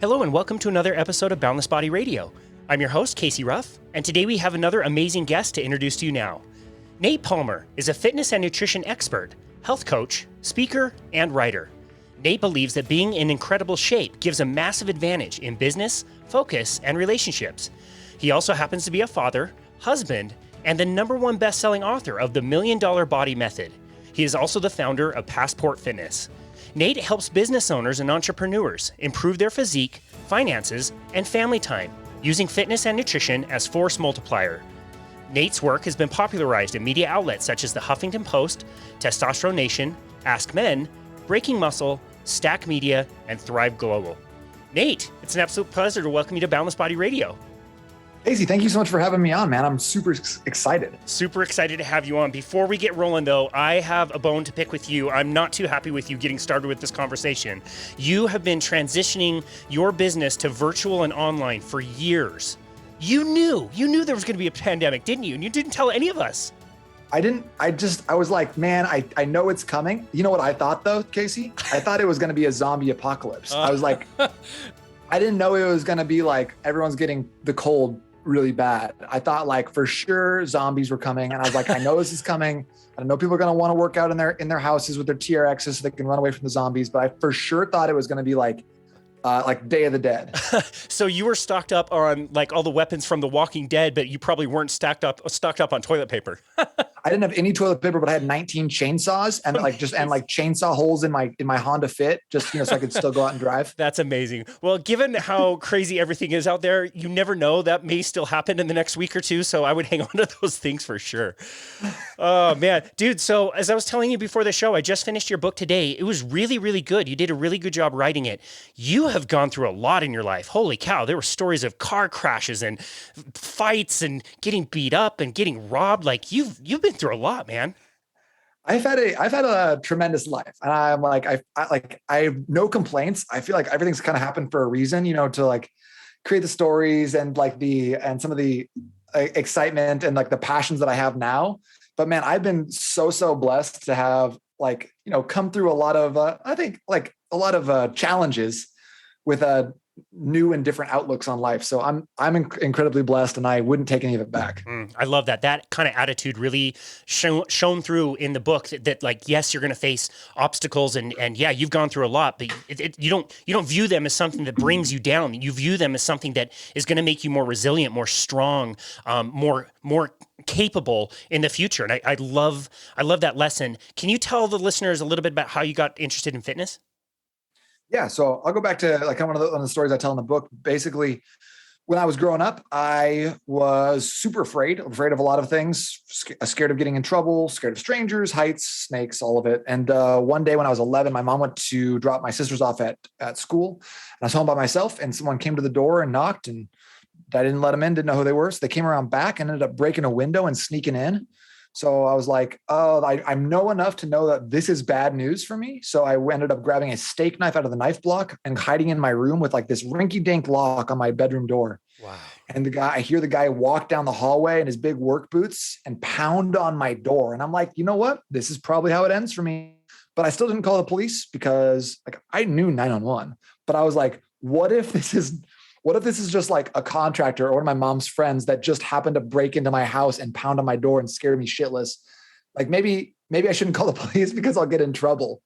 Hello and welcome to another episode of Boundless Body Radio. I'm your host, Casey Ruff, and today we have another amazing guest to introduce to you now. Nate Palmer is a fitness and nutrition expert, health coach, speaker, and writer. Nate believes that being in incredible shape gives a massive advantage in business, focus, and relationships. He also happens to be a father, husband, and the #1 best-selling author of The $1 Million Body Method. He is also the founder of Passport Fitness. Nate helps business owners and entrepreneurs improve their physique, finances, and family time using fitness and nutrition as force multiplier. Nate's work has been popularized in media outlets such as the Huffington Post, Testosterone Nation, Ask Men, Breaking Muscle, Stack Media, and Thrive Global. Nate, it's an absolute pleasure to welcome you to Boundless Body Radio. Casey, thank you so much for having me on, man. I'm super excited. Super excited to have you on. Before we get rolling, though, I have a bone to pick with you. I'm not too happy with you getting started with this conversation. You have been transitioning your business to virtual and online for years. You knew there was going to be a pandemic, didn't you? And you didn't tell any of us. I didn't. I was like, man, I know it's coming. You know what I thought, though, Casey? I thought it was going to be a zombie apocalypse. I was like, I didn't know it was going to be like everyone's getting the cold really bad. I thought like for sure zombies were coming, and I was like, I know this is coming. I know people are going to want to work out in their houses with their TRXs so they can run away from the zombies. But I for sure thought it was going to be like Day of the Dead. So you were stocked up on like all the weapons from The Walking Dead, but you probably weren't stocked up on toilet paper. I didn't have any toilet paper, but I had 19 chainsaws and chainsaw holes in my Honda Fit, just so I could still go out and drive. That's amazing. Well, given how crazy everything is out there, you never know, that may still happen in the next week or two. So I would hang on to those things for sure. Oh man, dude. So as I was telling you before the show, I just finished your book today. It was really, really good. You did a really good job writing it. You have gone through a lot in your life. Holy cow. There were stories of car crashes and fights and getting beat up and getting robbed. Like you've been through a lot, man. I've had a tremendous life, and I'm like, I have no complaints. I feel like everything's kind of happened for a reason, to like create the stories and some of the excitement and like the passions that I have now. But man, I've been so blessed to have come through a lot of challenges with new and different outlooks on life. So I'm incredibly blessed, and I wouldn't take any of it back. I love that. That kind of attitude really shown through in the book that like, yes, you're going to face obstacles and yeah, you've gone through a lot, but you don't view them as something that brings you down. You view them as something that is going to make you more resilient, more strong, more capable in the future. And I love that lesson. Can you tell the listeners a little bit about how you got interested in fitness? Yeah. So I'll go back to one of the stories I tell in the book. Basically, when I was growing up, I was super afraid of a lot of things, scared of getting in trouble, scared of strangers, heights, snakes, all of it. And one day when I was 11, my mom went to drop my sisters off at school, and I was home by myself, and someone came to the door and knocked, and I didn't let them in, didn't know who they were. So they came around back and ended up breaking a window and sneaking in. So I was like, I know enough to know that this is bad news for me. So I ended up grabbing a steak knife out of the knife block and hiding in my room with like this rinky-dink lock on my bedroom door. Wow. And I hear the guy walk down the hallway in his big work boots and pound on my door. And I'm like, you know what? This is probably how it ends for me. But I still didn't call the police because I knew 911. But I was like, what if this is just like a contractor or one of my mom's friends that just happened to break into my house and pound on my door and scare me shitless? Like maybe I shouldn't call the police because I'll get in trouble.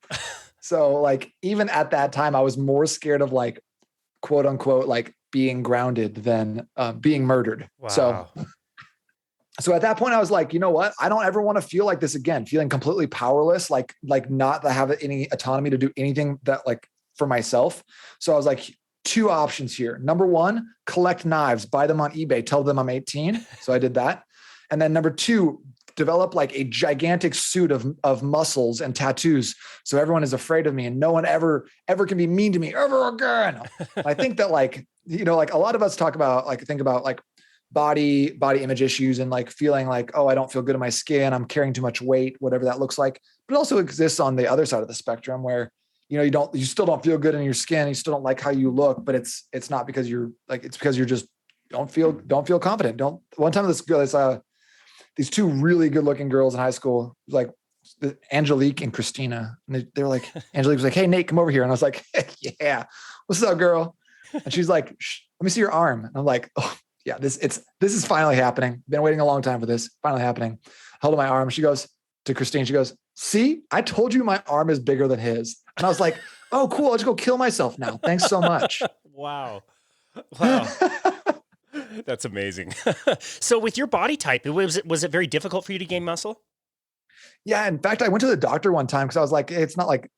So like, even at that time, I was more scared of like, quote unquote, like being grounded than being murdered. Wow. So at that point I was like, you know what? I don't ever want to feel like this again, feeling completely powerless, like not to have any autonomy to do anything that like for myself. So I was like, two options here. Number one, collect knives, buy them on eBay, tell them I'm 18. So I did that. And then number two, develop like a gigantic suit of muscles and tattoos. So everyone is afraid of me and no one ever can be mean to me ever again. I think that like a lot of us think about like body image issues and like feeling like, oh, I don't feel good in my skin, I'm carrying too much weight, whatever that looks like. But it also exists on the other side of the spectrum where you still don't feel good in your skin. You still don't like how you look, but it's not because it's because you're just don't feel confident. One time these two really good looking girls in high school, like Angelique and Christina. And they were like, Angelique was like, hey, Nate, come over here. And I was like, yeah, what's up, girl? And she's like, let me see your arm. And I'm like, oh yeah, this is finally happening. Been waiting a long time for this. Finally happening. Held my arm. She goes to Christine. She goes, see, I told you my arm is bigger than his. And I was like, oh, cool. I'll just go kill myself now. Thanks so much. Wow. Wow. That's amazing. So with your body type, was it very difficult for you to gain muscle? Yeah. In fact, I went to the doctor one time because I was like, it's not like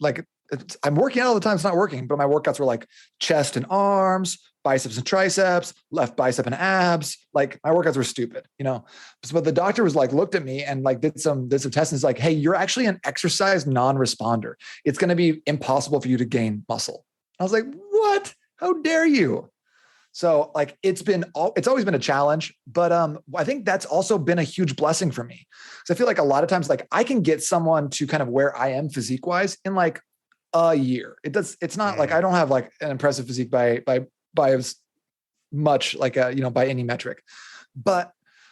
I'm working out all the time. It's not working. But my workouts were like chest and arms, biceps and triceps, left bicep and abs. Like my workouts were stupid, you know. But the doctor was like, looked at me and like did some tests and is like, hey, you're actually an exercise non-responder. It's going to be impossible for you to gain muscle. I was like, what? How dare you? So like it's always been a challenge, but I think that's also been a huge blessing for me. So I feel like a lot of times like I can get someone to kind of where I am physique wise in like a year. It's not like I don't have like an impressive physique by as much like by any metric. But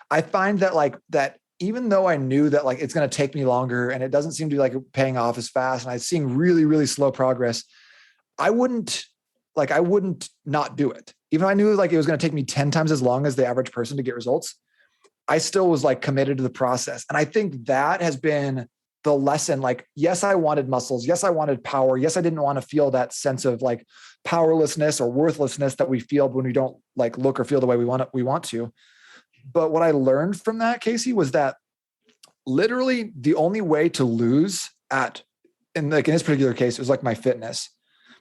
I find that like that even though I knew that like it's going to take me longer and it doesn't seem to be like paying off as fast and I'm seeing really, really slow progress, I wouldn't not do it. Even though I knew like it was going to take me 10 times as long as the average person to get results, I still was like committed to the process. And I think that has been the lesson. Like, yes, I wanted muscles. Yes, I wanted power. Yes, I didn't want to feel that sense of like powerlessness or worthlessness that we feel when we don't like look or feel the way we want to. But what I learned from that, Casey, was that literally the only way to lose in this particular case, it was like my fitness.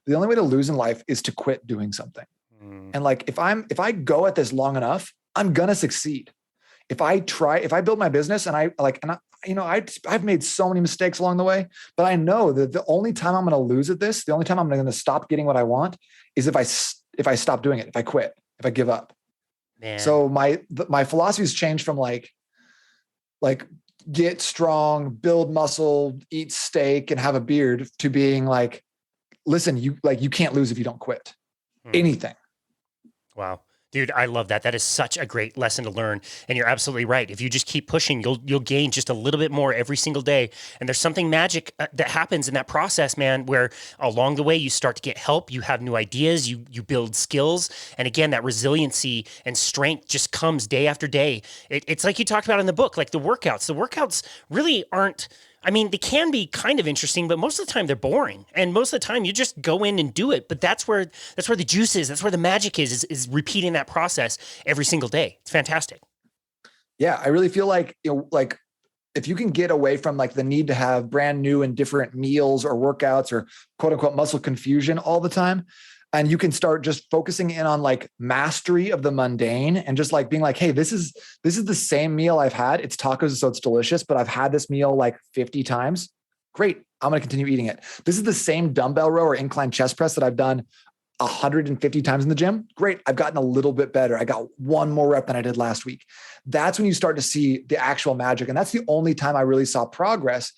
The only way to lose in life is to quit doing something. And like, if I go at this long enough, I'm going to succeed. If I build my business and I've made so many mistakes along the way, but I know that the only time I'm going to lose at this, the only time I'm going to stop getting what I want is if I stop doing it, if I quit, if I give up. Man. So my philosophy has changed from like get strong, build muscle, eat steak and have a beard to being like, listen, you can't lose if you don't quit anything. Wow. Dude, I love that. That is such a great lesson to learn. And you're absolutely right. If you just keep pushing, you'll gain just a little bit more every single day. And there's something magic that happens in that process, man, where along the way you start to get help, you have new ideas, you build skills. And again, that resiliency and strength just comes day after day. It's like you talked about in the book, like the workouts really aren't, I mean, they can be kind of interesting, but most of the time they're boring. And most of the time you just go in and do it. But that's where the juice is. That's where the magic is repeating that process every single day. It's fantastic. Yeah. I really feel like, like if you can get away from like the need to have brand new and different meals or workouts or quote unquote muscle confusion all the time, and you can start just focusing in on like mastery of the mundane and just like being like, hey, this is the same meal I've had. It's tacos, so it's delicious, but I've had this meal like 50 times. Great. I'm going to continue eating it. This is the same dumbbell row or incline chest press that I've done 150 times in the gym. Great. I've gotten a little bit better. I got one more rep than I did last week. That's when you start to see the actual magic. And that's the only time I really saw progress.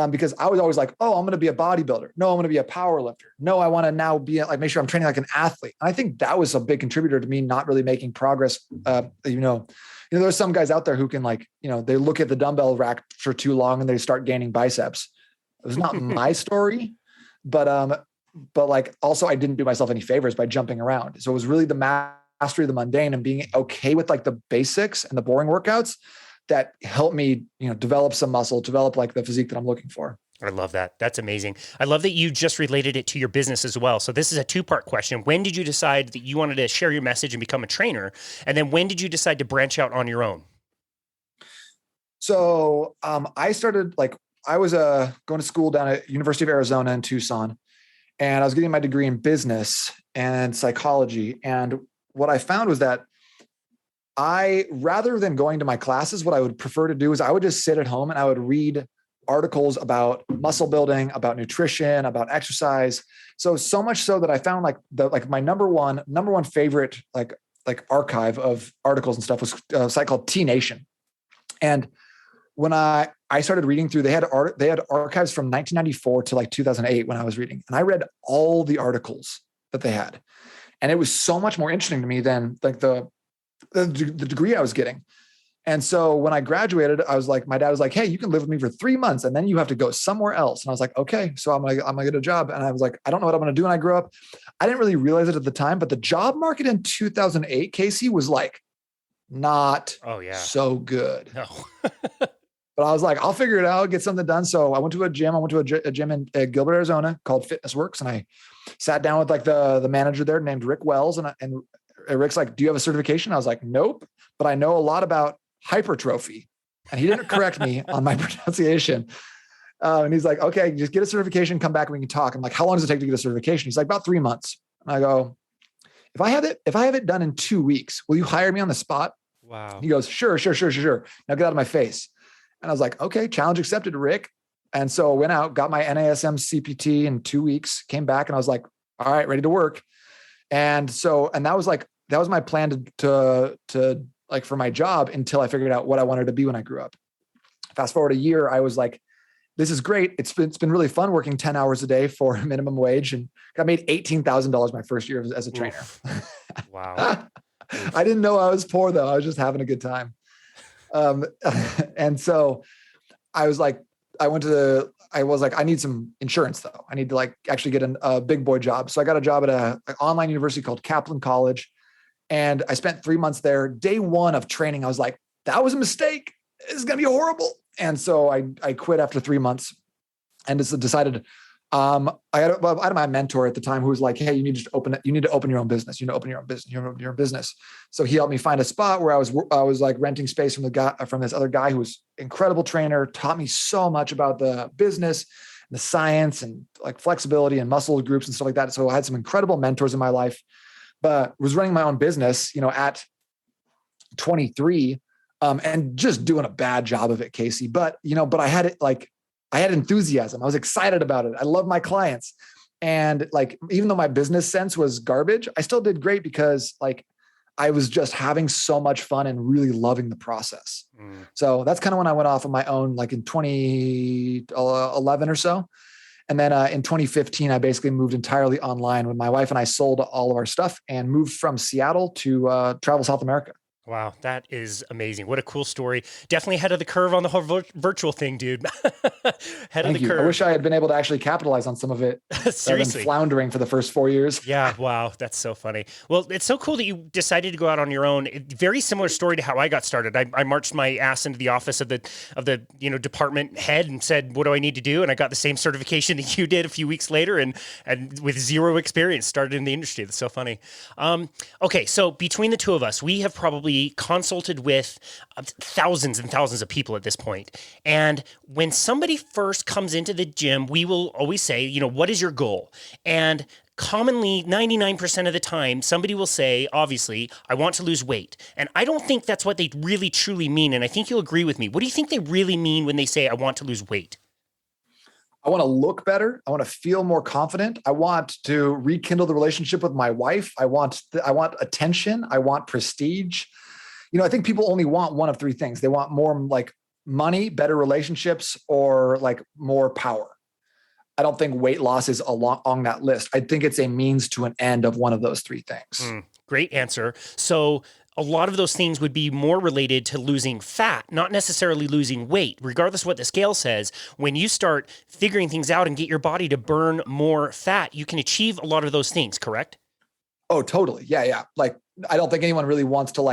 Because I was always like, oh, I'm going to be a bodybuilder. No, I'm going to be a power lifter. No, I want to now be like, make sure I'm training like an athlete. And I think that was a big contributor to me not really making progress. There's some guys out there who can like, they look at the dumbbell rack for too long and they start gaining biceps. It was not my story, but like also I didn't do myself any favors by jumping around. So it was really the mastery of the mundane and being okay with like the basics and the boring workouts that helped me, develop some muscle, develop like the physique that I'm looking for. I love that. That's amazing. I love that you just related it to your business as well. So this is a two-part question. When did you decide that you wanted to share your message and become a trainer? And then when did you decide to branch out on your own? So I started I was going to school down at University of Arizona in Tucson, and I was getting my degree in business and psychology. And what I found was that rather than going to my classes, what I would prefer to do is I would just sit at home and I would read articles about muscle building, about nutrition, about exercise. So much so that I found my number one favorite, like archive of articles and stuff was a site called T Nation. And when I started reading through, they had archives from 1994 to like 2008 when I was reading, and I read all the articles that they had. And it was so much more interesting to me than like the degree I was getting. And so when I graduated, I was like, my dad was like, hey, you can live with me for 3 months and then you have to go somewhere else. And I was like, okay, so I'm gonna get a job. And I was like, I don't know what I'm gonna do when I grow up. I didn't really realize it at the time, but the job market in 2008, Casey, was like not so good. No. But I was like, I'll figure it out, get something done. So I went to a gym. I went to a gym in Gilbert, Arizona called Fitness Works. And I sat down with like the manager there named Rick Wells. And Rick's like, do you have a certification? I was like, nope, but I know a lot about hypertrophy. And he didn't correct me on my pronunciation. And he's like, okay, just get a certification, come back and we can talk. I'm like, how long does it take to get a certification? He's like, about 3 months. And I go, if I have it done in 2 weeks, will you hire me on the spot? Wow. He goes, sure. Now get out of my face. And I was like, okay, challenge accepted, Rick. And so I went out, got my NASM CPT in 2 weeks, came back and I was like, all right, ready to work. And that was my plan to like for my job until I figured out what I wanted to be when I grew up. Fast forward a year, I was like, this is great. It's been really fun working 10 hours a day for minimum wage, and got made $18,000 my first year as a trainer. Wow. I didn't know I was poor though. I was just having a good time. And so I was like, I need some insurance though. I need to like actually get a big boy job. So I got a job at an online university called Kaplan College. And I spent 3 months there. Day one of training, I was like, that was a mistake. This is going to be horrible. And so I quit after 3 months and just decided, I had my mentor at the time who was like, hey, you need to open your own business. You need to open your own business. So he helped me find a spot where I was like renting space from this other guy who was incredible trainer, taught me so much about the business, the science and like flexibility and muscle groups and stuff like that. So I had some incredible mentors in my life, but was running my own business, at 23, and just doing a bad job of it, Casey. But I had it like, I had enthusiasm. I was excited about it. I love my clients. And like, even though my business sense was garbage, I still did great because like, I was just having so much fun and really loving the process. So that's kind of when I went off on my own, like in 2011 or so. And then in 2015, I basically moved entirely online when my wife and I sold all of our stuff and moved from Seattle to travel South America. Wow, that is amazing. What a cool story. Definitely ahead of the curve on the whole virtual thing, dude. Thank you. I wish I had been able to actually capitalize on some of it. Seriously. Rather than floundering for the first 4 years. Yeah, wow, that's so funny. Well, it's so cool that you decided to go out on your own. Very similar story to how I got started. I marched my ass into the office of the department head and said, what do I need to do? And I got the same certification that you did a few weeks later and with zero experience started in the industry. That's so funny. Okay, so between the two of us, we have probably consulted with thousands and thousands of people at this point. And when somebody first comes into the gym, we will always say, what is your goal? And commonly, 99% of the time, somebody will say, obviously, I want to lose weight. And I don't think that's what they really truly mean. And I think you'll agree with me. What do you think they really mean when they say, I want to lose weight? I want to look better. I want to feel more confident. I want to rekindle the relationship with my wife. I want attention. I want prestige. I think people only want one of three things. They want more like money, better relationships, or like more power. I don't think weight loss is along that list. I think it's a means to an end of one of those three things. Great answer. So a lot of those things would be more related to losing fat, not necessarily losing weight. Regardless of what the scale says, when you start figuring things out and get your body to burn more fat, you can achieve a lot of those things, correct? Oh, totally. Yeah. Like, I don't think anyone really wants to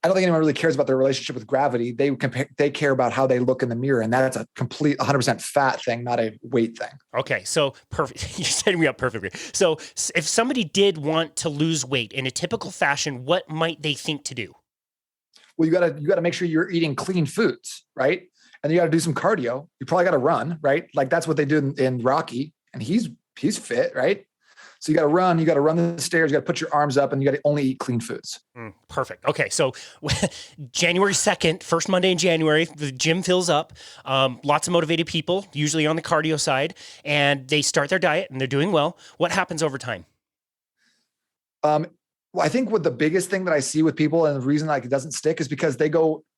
I don't think anyone really cares about their relationship with gravity. They care about how they look in the mirror. And that's a complete 100% fat thing, not a weight thing. Okay. So perfect. You're setting me up perfectly. So if somebody did want to lose weight in a typical fashion, what might they think to do? Well, you gotta make sure you're eating clean foods, right? And you got to do some cardio. You probably got to run, right? Like that's what they do in Rocky, and he's fit, right? So you got to run the stairs, you got to put your arms up, and you got to only eat clean foods. Perfect. Okay. So January 2nd, first Monday in January, the gym fills up. Lots of motivated people, usually on the cardio side, and they start their diet and they're doing well. What happens over time? Well, I think what the biggest thing that I see with people and the reason like it doesn't stick is because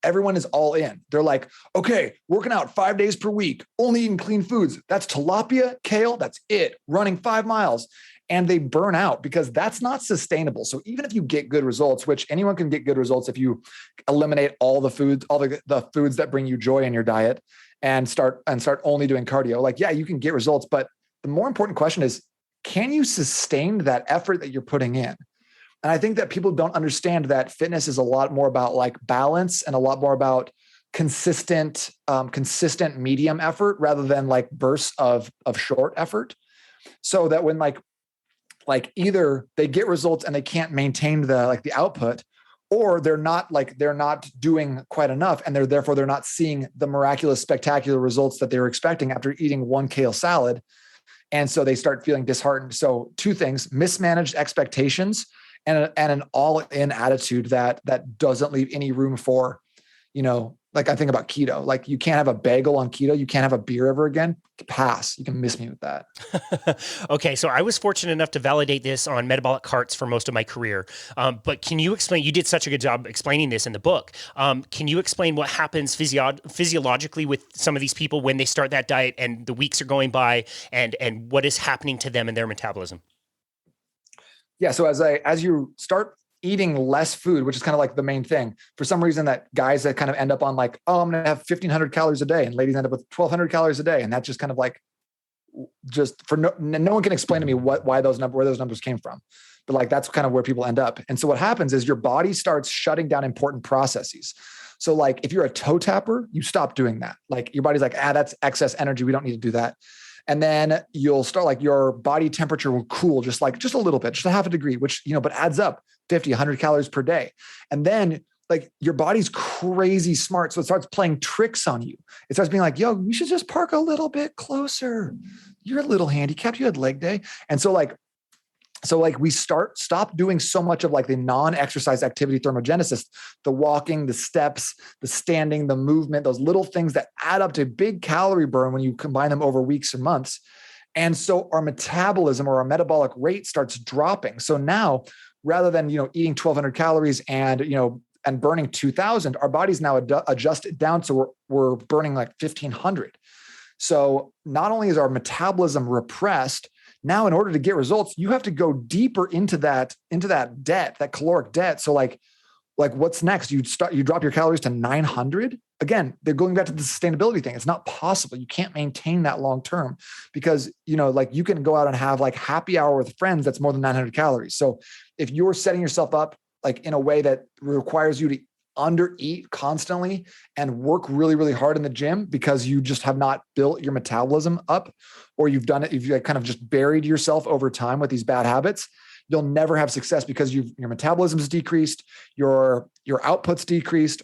everyone is all in. They're like, okay, working out 5 days per week, only eating clean foods. That's tilapia, kale. That's it. Running 5 miles. and they burn out because that's not sustainable. So even if you get good results, which anyone can get good results if you eliminate all the foods, all the foods that bring you joy in your diet and start only doing cardio, like, yeah, you can get results. But the more important question is, can you sustain that effort that you're putting in? And I think that people don't understand that fitness is a lot more about like balance and a lot more about consistent medium effort rather than like bursts of short effort. So that when like either they get results and they can't maintain the output, or they're not doing quite enough and they're not seeing the miraculous, spectacular results that they were expecting after eating one kale salad. And so they start feeling disheartened. So two things: mismanaged expectations and an all-in attitude that doesn't leave any room for, like I think about keto. Like, you can't have a bagel on keto. You can't have a beer ever again. Pass. You can miss me with that. Okay. So I was fortunate enough to validate this on metabolic carts for most of my career. But can you explain, you did such a good job explaining this in the book. Can you explain what happens physiologically with some of these people when they start that diet and the weeks are going by, and what is happening to them in their metabolism? Yeah. So as you start eating less food, which is kind of like the main thing, for some reason that guys that kind of end up on like, oh, I'm going to have 1,500 calories a day, and ladies end up with 1,200 calories a day. And that's just kind of like, just for no one can explain to me where those numbers came from. But like, that's kind of where people end up. And so what happens is your body starts shutting down important processes. So like, if you're a toe tapper, you stop doing that. Like, your body's like, that's excess energy. We don't need to do that. And then you'll start, like, your body temperature will cool just a little bit, just a half a degree, which, but adds up 50, 100 calories per day. And then like, your body's crazy smart. So it starts playing tricks on you. It starts being like, yo, you should just park a little bit closer. You're a little handicapped. You had leg day. And so we stop doing so much of like the non-exercise activity thermogenesis, the walking, the steps, the standing, the movement, those little things that add up to big calorie burn when you combine them over weeks or months. And so our metabolism or our metabolic rate starts dropping. So now, rather than, eating 1,200 calories and burning 2,000, our bodies now adjust it down. So we're burning like 1,500. So not only is our metabolism repressed, now in order to get results, you have to go deeper into that debt, that caloric debt. So like what's next? You drop your calories to 900. Again, they're going back to the sustainability thing. It's not possible. You can't maintain that long term because, like, you can go out and have like happy hour with friends that's more than 900 calories. So if you're setting yourself up like in a way that requires you to undereat constantly and work really, really hard in the gym because you just have not built your metabolism up, or you've kind of just buried yourself over time with these bad habits, you'll never have success because your metabolism is decreased, your output's decreased,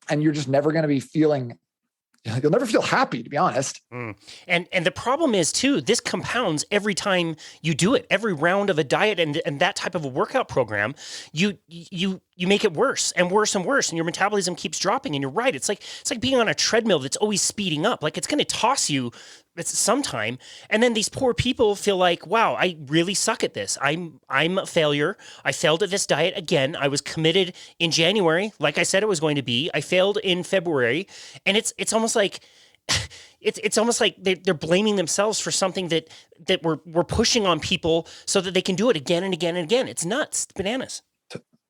and you're just never going to be you'll never feel happy, to be honest. And the problem is too, this compounds every time you do it. Every round of a diet and that type of a workout program, you make it worse and worse and worse, and your metabolism keeps dropping. And you're right, it's like being on a treadmill that's always speeding up. Like, it's going to toss you sometime, and then these poor people feel like, wow, I really suck at this. I'm a failure. I failed at this diet again. I was committed in January, like I said it was going to be. I failed in February, and it's almost like it's almost like they're blaming themselves for something that we're pushing on people so that they can do it again and again and again. It's nuts. It's bananas.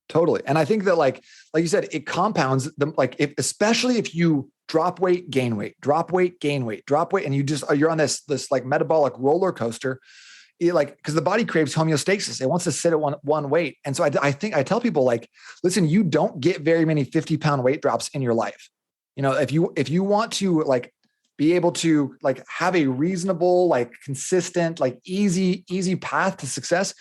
Totally. And I think that like you said, it compounds them. Like, especially if you drop weight, gain weight, drop weight, gain weight, drop weight, and you're on this like metabolic roller coaster, because the body craves homeostasis. It wants to sit at one weight. And so I think I tell people, like, listen, you don't get very many 50-pound weight drops in your life. If you want to like be able to like have a reasonable, like consistent, like easy path to success,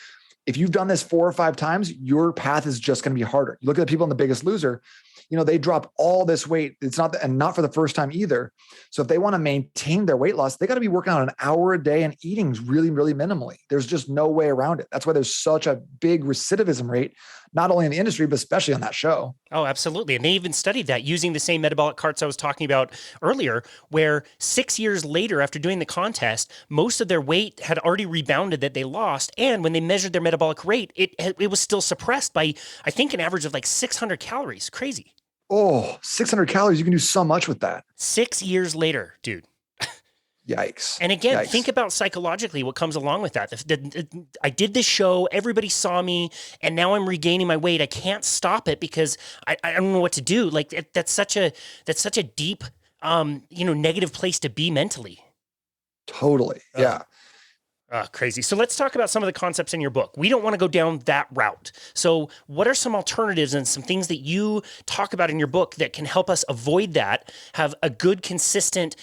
if you've done this 4 or 5 times, your path is just going to be harder. You look at the people in The Biggest Loser, they drop all this weight. It's not for the first time either. So if they want to maintain their weight loss, they got to be working on an hour a day and eating really, really minimally. There's just no way around it. That's why there's such a big recidivism rate, not only in the industry, but especially on that show. Oh, absolutely. And they even studied that using the same metabolic carts I was talking about earlier, where 6 years later, after doing the contest, most of their weight had already rebounded that they lost. And when they measured their metabolic rate, it was still suppressed by, I think, an average of like 600 calories. Crazy. Oh, 600 calories. You can do so much with that. 6 years later, dude. Yikes. And again, Yikes. think about psychologically what comes along with that. I did this show, everybody saw me, and now I'm regaining my weight. I can't stop it because I don't know what to do. Like that's such a deep, negative place to be mentally. Totally. Yeah. Crazy. So let's talk about some of the concepts in your book. We don't want to go down that route. So what are some alternatives and some things that you talk about in your book that can help us avoid that, have a good, consistent,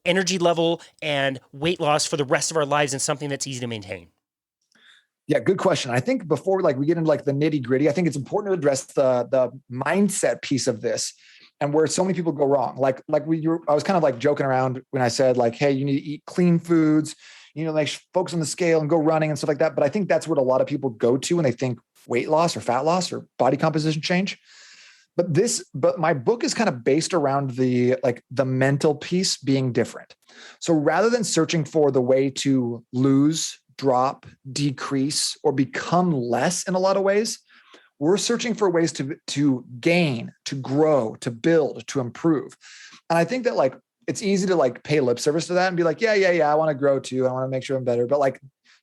energy level and weight loss for the rest of our lives and something that's easy to maintain? Yeah, good question. I think before we get into like the nitty gritty, I think it's important to address the mindset piece of this and where so many people go wrong. I was kind of like joking around when I said like, hey, you need to eat clean foods, like focus on the scale and go running and stuff like that. But I think that's what a lot of people go to when they think weight loss or fat loss or body composition change. But my book is kind of based around the mental piece being different. So rather than searching for the way to lose, drop, decrease, or become less in a lot of ways, we're searching for ways to gain, to grow, to build, to improve. And I think that it's easy to pay lip service to that and be like, yeah, I want to grow too. I want to make sure I'm better. But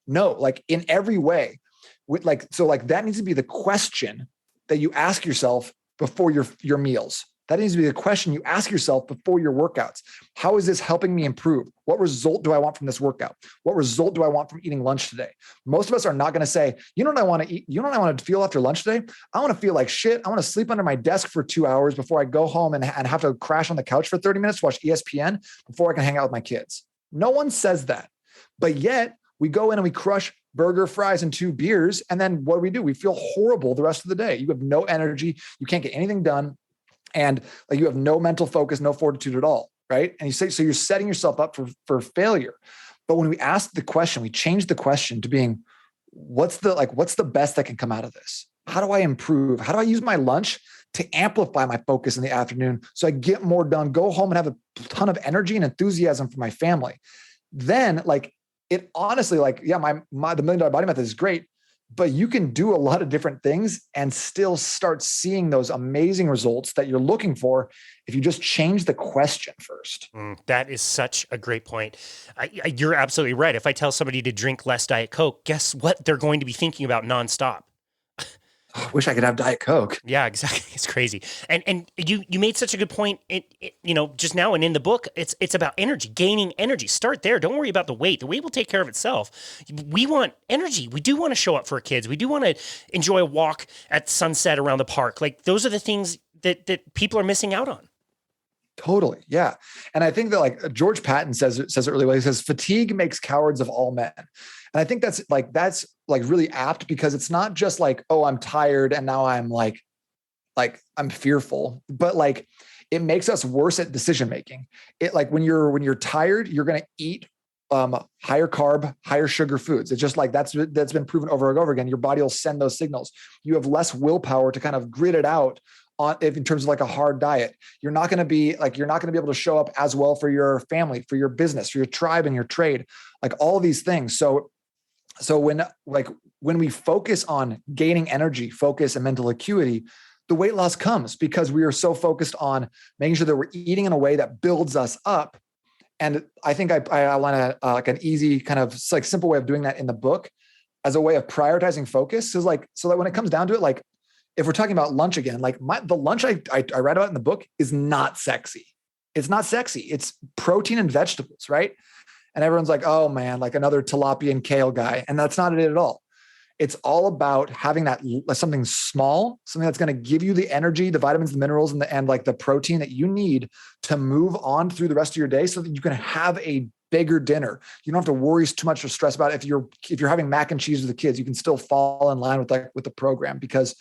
no, in every way, that needs to be the question that you ask yourself before your meals. That needs to be the question you ask yourself before your workouts. How is this helping me improve? What result do I want from this workout? What result do I want from eating lunch today? Most of us are not going to say, you know what I want to eat? You know what I want to feel after lunch today? I want to feel like shit. I want to sleep under my desk for 2 hours before I go home and have to crash on the couch for 30 minutes to watch ESPN before I can hang out with my kids. No one says that. But yet we go in and we crush burger, fries, and 2 beers. And then what do? We feel horrible the rest of the day. You have no energy. You can't get anything done. And you have no mental focus, no fortitude at all, right? And so you're setting yourself up for failure. But when we ask the question, we change the question to being, what's the best that can come out of this? How do I improve? How do I use my lunch to amplify my focus in the afternoon so I get more done, go home and have a ton of energy and enthusiasm for my family? Then it honestly, the $1 Million Body Method is great, but you can do a lot of different things and still start seeing those amazing results that you're looking for if you just change the question first. That is such a great point. You're absolutely right. If I tell somebody to drink less Diet Coke, guess what they're going to be thinking about nonstop? I wish I could have Diet Coke. Yeah, exactly. It's crazy. And you made such a good point. Just now and in the book, it's about energy, gaining energy. Start there. Don't worry about the weight. The weight will take care of itself. We want energy. We do want to show up for our kids. We do want to enjoy a walk at sunset around the park. Those are the things that people are missing out on. Totally. Yeah. And I think that George Patton says it really well. He says, fatigue makes cowards of all men. And I think that's really apt because it's not just oh, I'm tired and now I'm I'm fearful, but it makes us worse at decision-making. When you're tired, you're going to eat higher carb, higher sugar foods. It's just that's been proven over and over again. Your body will send those signals. You have less willpower to kind of grit it out in terms of a hard diet. You're not going to be able to show up as well for your family, for your business, for your tribe and your trade, all these things. So when we focus on gaining energy, focus, and mental acuity, the weight loss comes because we are so focused on making sure that we're eating in a way that builds us up. And I think I want to an easy kind of simple way of doing that in the book as a way of prioritizing focus is so that when it comes down to it, if we're talking about lunch again, the lunch I write about in the book is not sexy. It's not sexy. It's protein and vegetables, right? And everyone's like, oh man, another tilapia and kale guy. And that's not it at all. It's all about having that something small, something that's going to give you the energy, the vitamins, the minerals, and the protein that you need to move on through the rest of your day so that you can have a bigger dinner. You don't have to worry too much or stress about it. If you're having mac and cheese with the kids, you can still fall in line with the program because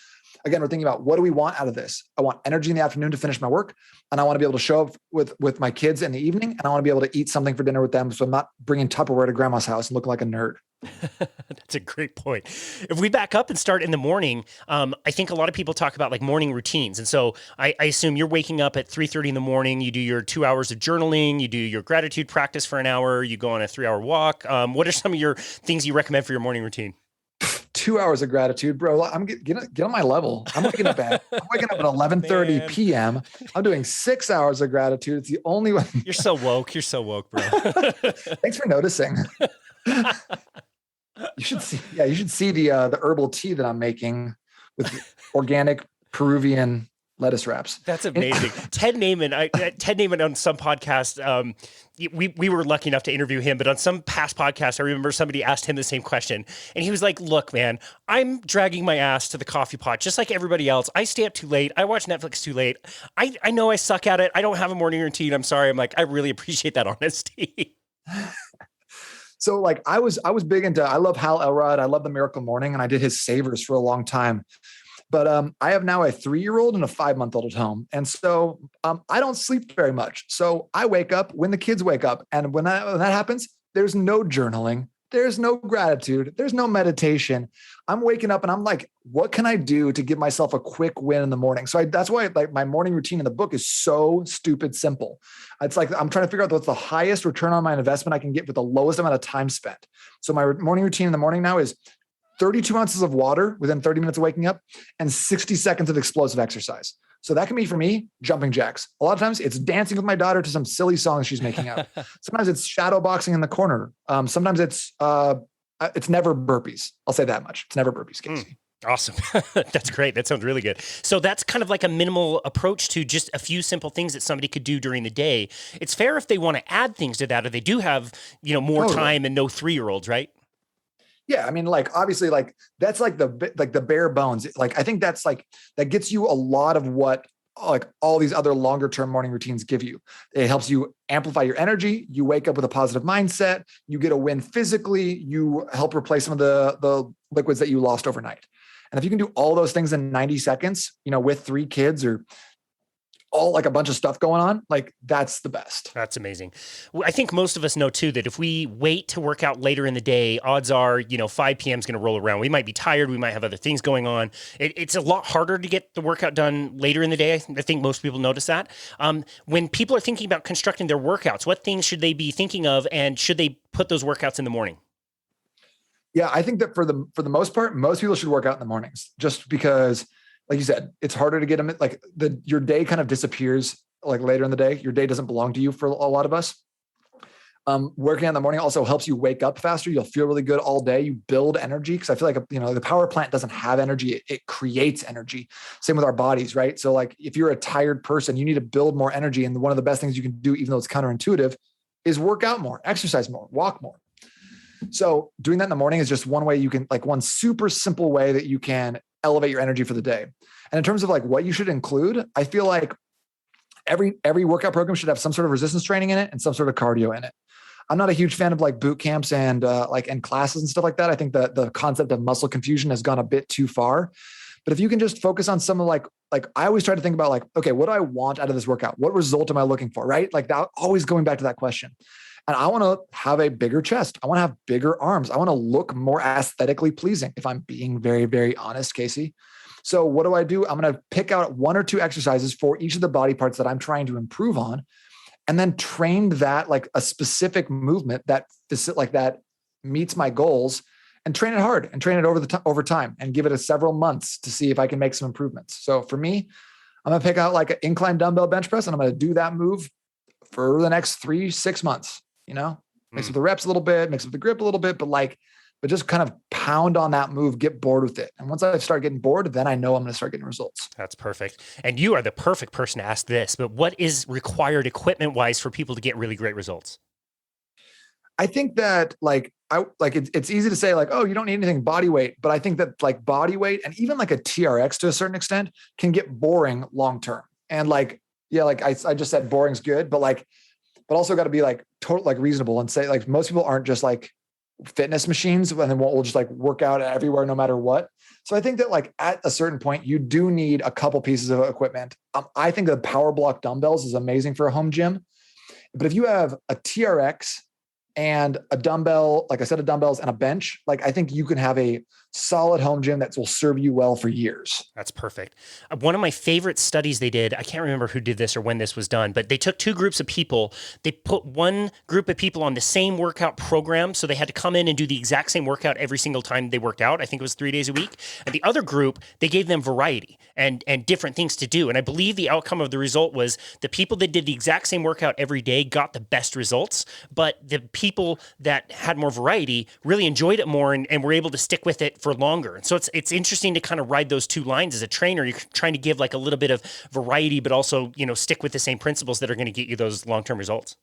again, we're thinking about what do we want out of this? I want energy in the afternoon to finish my work. And I want to be able to show up with my kids in the evening. And I want to be able to eat something for dinner with them. So I'm not bringing Tupperware to grandma's house and looking like a nerd. That's a great point. If we back up and start in the morning, I think a lot of people talk about morning routines. And so I assume you're waking up at 3:30 in the morning, you do your 2 hours of journaling, you do your gratitude practice for an hour, you go on a 3-hour walk. What are some of your things you recommend for your morning routine? 2 hours of gratitude, bro. I'm get on my level. I'm waking up at 11:30 p.m. I'm doing 6 hours of gratitude. It's the only one. You're so woke. You're so woke, bro. Thanks for noticing. You should see. Yeah, you should see the herbal tea that I'm making with organic Peruvian lettuce wraps. That's amazing. Ted Naiman on some podcast, we were lucky enough to interview him, but on some past podcast, I remember somebody asked him the same question. And he was like, look, man, I'm dragging my ass to the coffee pot just like everybody else. I stay up too late. I watch Netflix too late. I know I suck at it. I don't have a morning routine. I'm sorry. I'm like, I really appreciate that honesty. So like I was big into, I love Hal Elrod. I love The Miracle Morning, and I did his Savers for a long time. But I have now a 3-year-old and a 5-month-old at home. And so I don't sleep very much. So I wake up when the kids wake up. And when that happens, there's no journaling. There's no gratitude. There's no meditation. I'm waking up and I'm like, what can I do to give myself a quick win in the morning? So that's why like my morning routine in the book is so stupid simple. It's like, I'm trying to figure out what's the highest return on my investment I can get with the lowest amount of time spent. So my morning routine in the morning now is 32 ounces of water within 30 minutes of waking up and 60 seconds of explosive exercise. So that can be for me, jumping jacks. A lot of times it's dancing with my daughter to some silly song she's making up. Sometimes it's shadow boxing in the corner. Sometimes it's never burpees. I'll say that much. It's never burpees, Casey. Awesome. That's great. That sounds really good. So that's kind of like a minimal approach to just a few simple things that somebody could do during the day. It's fair if they want to add things to that, or they do have, more time and no 3-year-olds, right? Yeah. I mean, like, obviously, like, that's like the bare bones. Like, I think that's like, that gets you a lot of what like all these other longer term morning routines give you. It helps you amplify your energy. You wake up with a positive mindset. You get a win physically. You help replace some of the liquids that you lost overnight. And if you can do all those things in 90 seconds, with 3 kids or all like a bunch of stuff going on, like that's the best. That's amazing. Well, I think most of us know too, that if we wait to work out later in the day, odds are, 5 p.m. is going to roll around. We might be tired. We might have other things going on. It's a lot harder to get the workout done later in the day. I think most people notice that. When people are thinking about constructing their workouts, what things should they be thinking of, and should they put those workouts in the morning? Yeah, I think that for the most part, most people should work out in the mornings, just because, like you said, it's harder to get them. Like your day kind of disappears like later in the day. Your day doesn't belong to you for a lot of us. Working out in the morning also helps you wake up faster. You'll feel really good all day. You build energy, because I feel like, the power plant doesn't have energy. It creates energy. Same with our bodies, right? So like if you're a tired person, you need to build more energy. And one of the best things you can do, even though it's counterintuitive, is work out more, exercise more, walk more. So doing that in the morning is just one way you can, like, one super simple way that you can elevate your energy for the day. And in terms of like what you should include, I feel like every workout program should have some sort of resistance training in it and some sort of cardio in it. I'm not a huge fan of like boot camps and classes and stuff like that. I think that the concept of muscle confusion has gone a bit too far. But if you can just focus on some of like I always try to think about like, okay, what do I want out of this workout? What result am I looking for? Right? Like that, always going back to that question. And I want to have a bigger chest. I want to have bigger arms. I want to look more aesthetically pleasing, if I'm being very, very honest, Casey. So what do? I'm going to pick out 1 or 2 exercises for each of the body parts that I'm trying to improve on, and then train that like a specific movement that meets my goals, and train it hard and train it over time, and give it several months to see if I can make some improvements. So for me, I'm going to pick out like an incline dumbbell bench press, and I'm going to do that move for the next 3-6 months. Mix up the reps a little bit, mix up the grip a little bit, but just kind of pound on that move, get bored with it. And once I start getting bored, then I know I'm going to start getting results. That's perfect. And you are the perfect person to ask this, but what is required equipment wise for people to get really great results? I think that it's easy to say like, oh, you don't need anything body weight, but I think that like body weight and even like a TRX to a certain extent can get boring long-term. And I just said boring's good, but also got to be like total, like reasonable, and say like most people aren't just like fitness machines and then we'll just like work out everywhere, no matter what. So I think that like at a certain point, you do need a couple pieces of equipment. I think the power block dumbbells is amazing for a home gym, but if you have a TRX and a dumbbell, like a set of dumbbells and a bench, like I think you can have a solid home gym that will serve you well for years. That's perfect. One of my favorite studies they did, I can't remember who did this or when this was done, but they took two groups of people. They put one group of people on the same workout program. So they had to come in and do the exact same workout every single time they worked out. I think it was 3 days a week. And the other group, they gave them variety and different things to do. And I believe the outcome of the result was the people that did the exact same workout every day got the best results, but the people that had more variety really enjoyed it more and were able to stick with it for longer. And so it's interesting to kind of ride those two lines as a trainer. You're trying to give like a little bit of variety, but also, stick with the same principles that are going to get you those long-term results.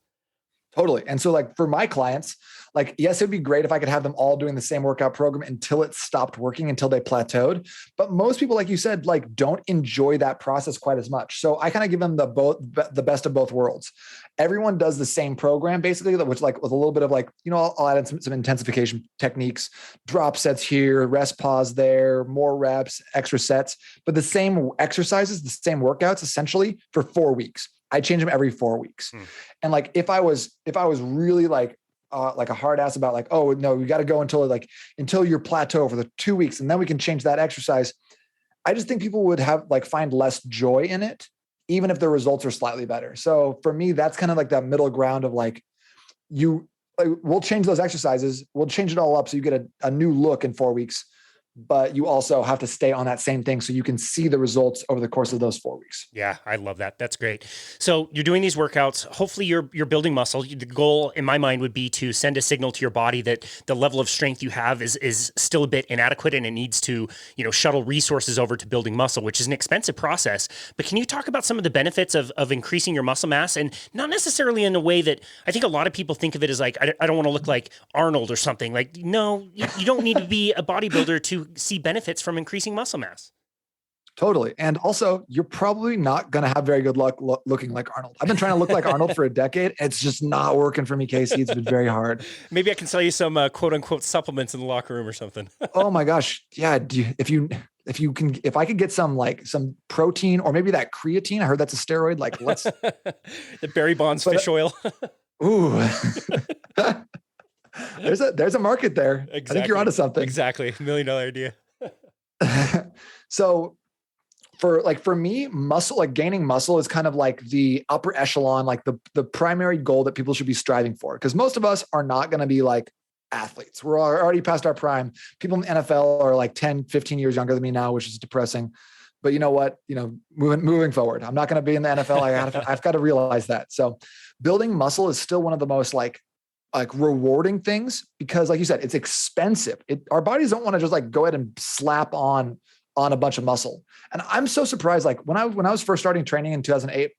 Totally. And so like for my clients, like, yes, it'd be great if I could have them all doing the same workout program until it stopped working, until they plateaued. But most people, like you said, like don't enjoy that process quite as much. So I kind of give them the best of both worlds. Everyone does the same program basically, which like with a little bit of like, I'll add in some intensification techniques, drop sets here, rest pause there, more reps, extra sets, but the same exercises, the same workouts essentially for 4 weeks. I change them every 4 weeks. And like, if I was really like a hard ass about like, oh no, we got to go until you're plateau for the 2 weeks. And then we can change that exercise. I just think people would find less joy in it, even if the results are slightly better. So for me, that's kind of like that middle ground of like, we'll change those exercises. We'll change it all up. So you get a new look in 4 weeks, but you also have to stay on that same thing so you can see the results over the course of those 4 weeks. Yeah, I love that. That's great. So you're doing these workouts. Hopefully you're building muscle. The goal in my mind would be to send a signal to your body that the level of strength you have is still a bit inadequate and it needs to, shuttle resources over to building muscle, which is an expensive process. But can you talk about some of the benefits of increasing your muscle mass, and not necessarily in a way that I think a lot of people think of it as like, I don't want to look like Arnold or something. Like, no, you don't need to be a bodybuilder to see benefits from increasing muscle mass. Totally. And also, you're probably not going to have very good luck looking like Arnold. I've been trying to look like Arnold for a decade. It's just not working for me, Casey. It's been very hard. Maybe I can sell you some quote unquote supplements in the locker room or something. Oh my gosh. Yeah. If I could get some protein or maybe that creatine, I heard that's a steroid. Like let's the Barry Bonds fish oil. Ooh, there's a market there. Exactly. I think you're onto something. Exactly. $1 million idea. So for me, gaining muscle is kind of like the upper echelon, like the primary goal that people should be striving for. Because most of us are not going to be like athletes. We're already past our prime. People in the NFL are like 10, 15 years younger than me now, which is depressing. But you know what? Moving forward, I'm not going to be in the NFL. I've got to realize that. So building muscle is still one of the most like rewarding things, because like you said, it's expensive. Our bodies don't want to just like go ahead and slap on a bunch of muscle. And I'm so surprised. Like when I was first starting training in 2008,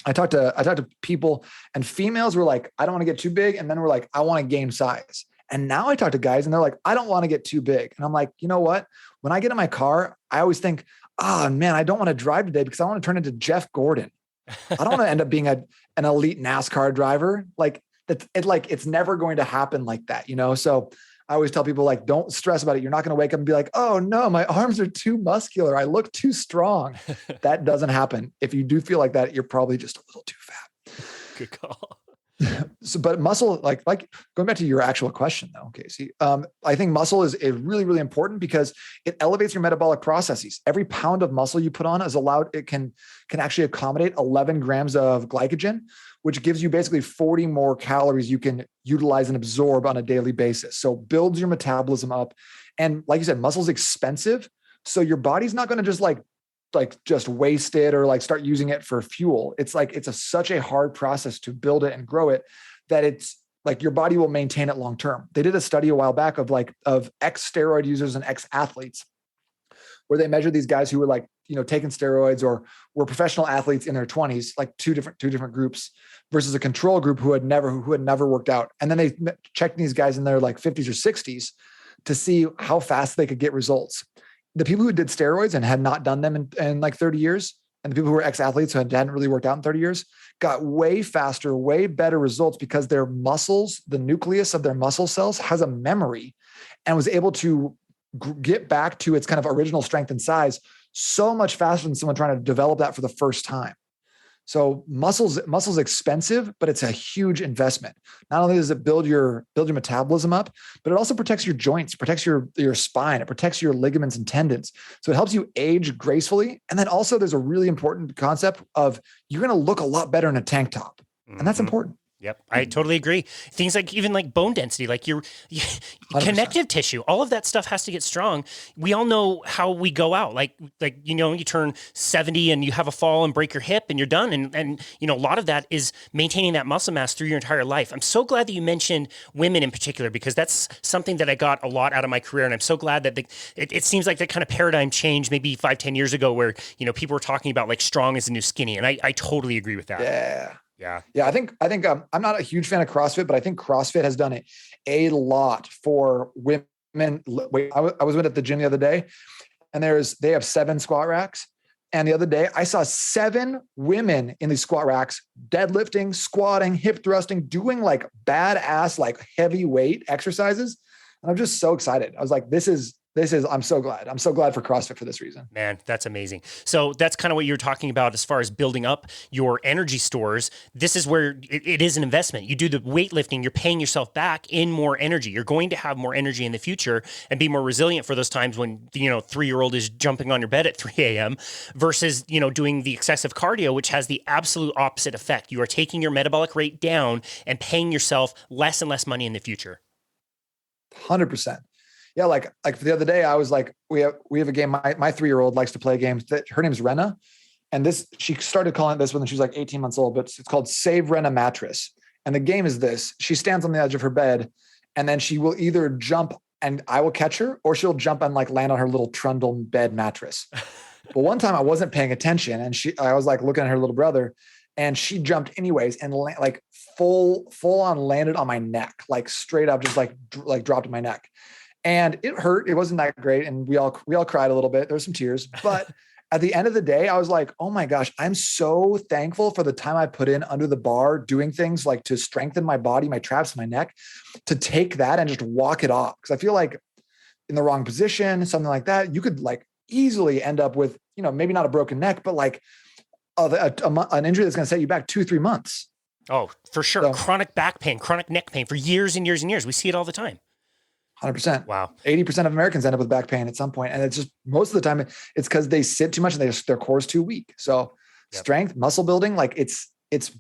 I talked to people, and females were like, I don't want to get too big. And then we're like, I want to gain size. And now I talk to guys and they're like, I don't want to get too big. And I'm like, you know what? When I get in my car, I always think, man, I don't want to drive today because I want to turn into Jeff Gordon. I don't want to end up being an elite NASCAR driver. It's never going to happen like that, So I always tell people like, don't stress about it. You're not going to wake up and be like, oh no, my arms are too muscular. I look too strong. That doesn't happen. If you do feel like that, you're probably just a little too fat. Good call. So, but muscle, like going back to your actual question though, Casey, I think muscle is really, really important because it elevates your metabolic processes. Every pound of muscle you put on it can actually accommodate 11 grams of glycogen, which gives you basically 40 more calories you can utilize and absorb on a daily basis. So builds your metabolism up. And like you said, muscle's expensive. So your body's not going to just just waste it or like start using it for fuel. It's such a hard process to build it and grow it that it's like your body will maintain it long term. They did a study a while back of ex-steroid users and ex-athletes, where they measured these guys who were taking steroids or were professional athletes in their 20s, like two different groups, versus a control group who had never worked out. And then they checked these guys in their 50s or 60s to see how fast they could get results. The people who did steroids and had not done them in 30 years, and the people who were ex-athletes who hadn't really worked out in 30 years, got way faster, way better results because their muscles, the nucleus of their muscle cells, has a memory and was able to get back to its kind of original strength and size so much faster than someone trying to develop that for the first time. So muscle's expensive, but it's a huge investment. Not only does it build your metabolism up, but it also protects your joints, protects your spine, it protects your ligaments and tendons. So it helps you age gracefully. And then also there's a really important concept of you're going to look a lot better in a tank top. And that's important. Yep. I totally agree. Things like even like bone density, like your connective tissue, all of that stuff has to get strong. We all know how we go out. Like, you turn 70 and you have a fall and break your hip and you're done. And a lot of that is maintaining that muscle mass through your entire life. I'm so glad that you mentioned women in particular, because that's something that I got a lot out of my career. And I'm so glad that it seems like that kind of paradigm changed maybe 5-10 years ago where, people were talking about like strong is the new skinny. And I totally agree with that. Yeah. I think I'm not a huge fan of CrossFit, but I think CrossFit has done a lot for women. I was at the gym the other day, and they have 7 squat racks. And the other day I saw 7 women in these squat racks, deadlifting, squatting, hip thrusting, doing like badass, like heavyweight exercises. And I'm just so excited. I was like, I'm so glad. I'm so glad for CrossFit for this reason. Man, that's amazing. So that's kind of what you're talking about as far as building up your energy stores. This is where it is an investment. You do the weightlifting, you're paying yourself back in more energy. You're going to have more energy in the future and be more resilient for those times when, 3-year-old is jumping on your bed at 3 a.m. versus, doing the excessive cardio, which has the absolute opposite effect. You are taking your metabolic rate down and paying yourself less and less money in the future. 100%. Yeah, like the other day, I was like, we have a game. My 3-year-old likes to play games. Her name's Renna, and she started calling it this when she was like 18 months old. But it's called Save Renna Mattress. And the game is this: she stands on the edge of her bed, and then she will either jump and I will catch her, or she'll jump and like land on her little trundle bed mattress. But one time I wasn't paying attention, and I was like looking at her little brother, and she jumped anyways and like full on landed on my neck, like straight up, just like dropped in my neck. And it hurt. It wasn't that great. And we all cried a little bit. There were some tears, but at the end of the day, I was like, oh my gosh, I'm so thankful for the time I put in under the bar, doing things like to strengthen my body, my traps, my neck, to take that and just walk it off. Cause I feel like in the wrong position, something like that, you could like easily end up with, maybe not a broken neck, but like an injury that's going to set you back 2-3 months. Oh, for sure. So, chronic back pain, chronic neck pain for years and years and years. We see it all the time. 100%. Wow. 80% of Americans end up with back pain at some point. And it's just, most of the time it's because they sit too much and their core is too weak. So strength, muscle building, like it's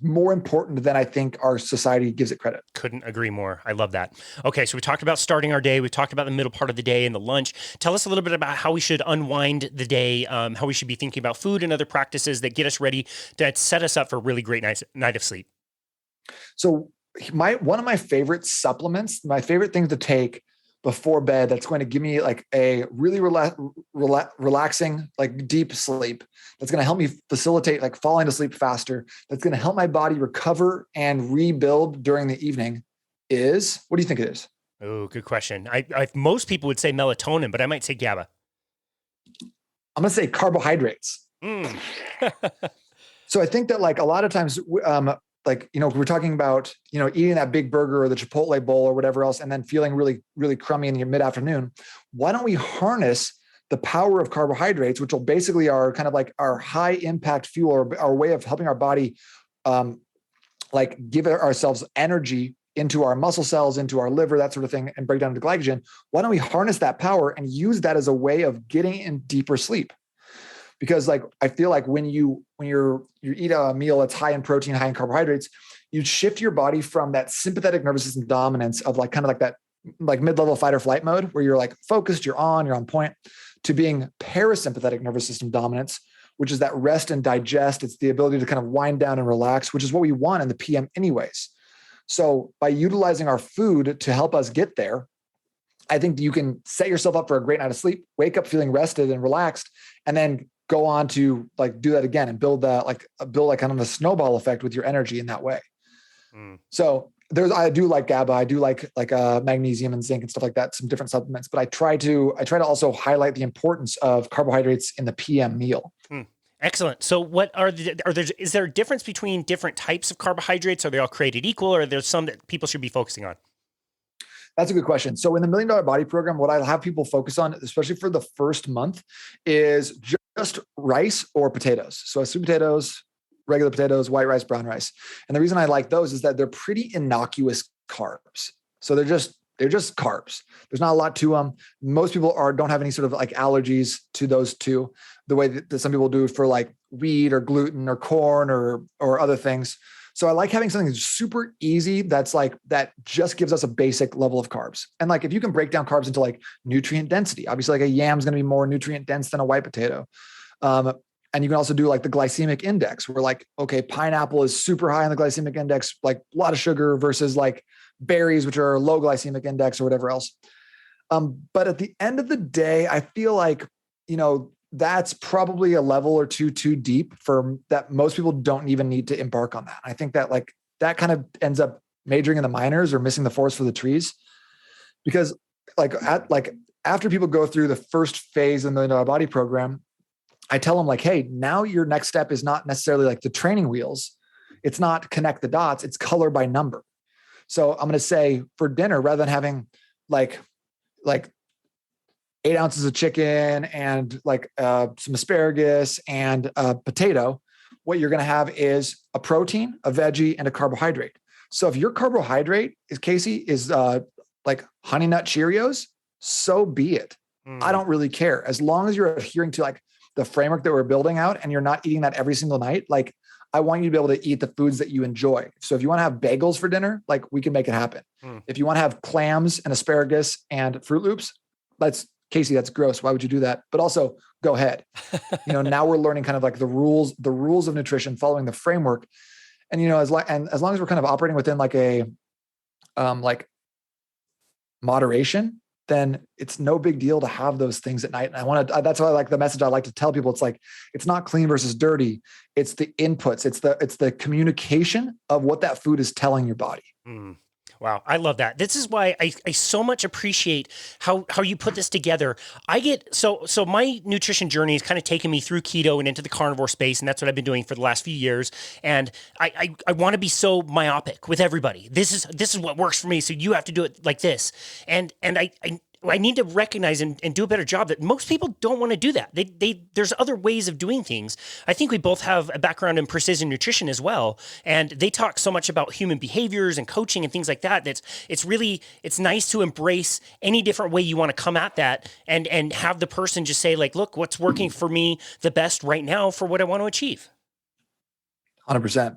more important than I think our society gives it credit. Couldn't agree more. I love that. Okay. So we talked about starting our day. We talked about the middle part of the day and the lunch. Tell us a little bit about how we should unwind the day, how we should be thinking about food and other practices that get us ready to set us up for a really great night of sleep. So one of my favorite supplements, my favorite thing to take before bed, that's going to give me like a really relaxing, like deep sleep. That's going to help me facilitate like falling to sleep faster. That's going to help my body recover and rebuild during the evening is, what do you think it is? Oh, good question. Most people would say melatonin, but I might say GABA. I'm going to say carbohydrates. So I think that like a lot of times, we're talking about, eating that big burger or the Chipotle bowl or whatever else, and then feeling really, really crummy in your mid-afternoon. Why don't we harness the power of carbohydrates, which will basically are kind of like our high impact fuel, or our way of helping our body, give ourselves energy into our muscle cells, into our liver, that sort of thing, and break down into glycogen. Why don't we harness that power and use that as a way of getting in deeper sleep? Because like, I feel like when you eat a meal that's high in protein, high in carbohydrates, you shift your body from that sympathetic nervous system dominance of like, kind of like that, like mid-level fight or flight mode, where you're like focused, you're on point, to being parasympathetic nervous system dominance, which is that rest and digest. It's the ability to kind of wind down and relax, which is what we want in the PM anyways. So by utilizing our food to help us get there, I think you can set yourself up for a great night of sleep, wake up feeling rested and relaxed, and then go on to like do that again and build kind of a snowball effect with your energy in that way. So I do like GABA. I do like magnesium and zinc and stuff like that, some different supplements, but I try to also highlight the importance of carbohydrates in the PM meal. Excellent. So is there a difference between different types of carbohydrates? Are they all created equal, or are there some that people should be focusing on? That's a good question. So in the $1 Million Body Program, what I have people focus on, especially for the first month, is just rice or potatoes. So sweet potatoes, regular potatoes, white rice, brown rice. And the reason I like those is that they're pretty innocuous carbs. So they're just carbs. There's not a lot to them. Most people don't have any sort of like allergies to those two, the way that some people do for like wheat or gluten or corn or other things. So I like having something that's super easy. That just gives us a basic level of carbs. And like, if you can break down carbs into like nutrient density, obviously like a yam is going to be more nutrient dense than a white potato. And you can also do like the glycemic index where like, okay, pineapple is super high on the glycemic index, like a lot of sugar versus like berries, which are low glycemic index or whatever else. But at the end of the day, I feel like, that's probably a level or two too deep for that. Most people don't even need to embark on that. I think that like that kind of ends up majoring in the minors or missing the forest for the trees, because after people go through the first phase of the $1 Million Body program, I tell them like, hey, now your next step is not necessarily like the training wheels. It's not connect the dots. It's color by number. So I'm going to say for dinner, rather than having like 8 ounces of chicken and like some asparagus and a potato, what you're going to have is a protein, a veggie, and a carbohydrate. So if your carbohydrate is, Casey, is like Honey Nut Cheerios, so be it. I don't really care. As long as you're adhering to like the framework that we're building out and you're not eating that every single night, like I want you to be able to eat the foods that you enjoy. So if you want to have bagels for dinner, like we can make it happen. If you want to have clams and asparagus and Fruit Loops, Casey, that's gross. Why would you do that? But also go ahead. Now we're learning kind of like the rules of nutrition, following the framework. And, as long as we're kind of operating within like a, like moderation, then it's no big deal to have those things at night. And that's why I like the message I like to tell people. It's like, it's not clean versus dirty. It's the inputs. It's the communication of what that food is telling your body. Wow. I love that. This is why I so much appreciate how you put this together. I get, so my nutrition journey has kind of taken me through keto and into the carnivore space. And that's what I've been doing for the last few years. And I want to be so myopic with everybody. This is what works for me. So you have to do it like this. And I need to recognize and do a better job that most people don't want to do that. There's other ways of doing things. I think we both have a background in precision nutrition as well. And they talk so much about human behaviors and coaching and things like that. It's nice to embrace any different way you want to come at that and have the person just say like, look, what's working for me the best right now for what I want to achieve. 100%.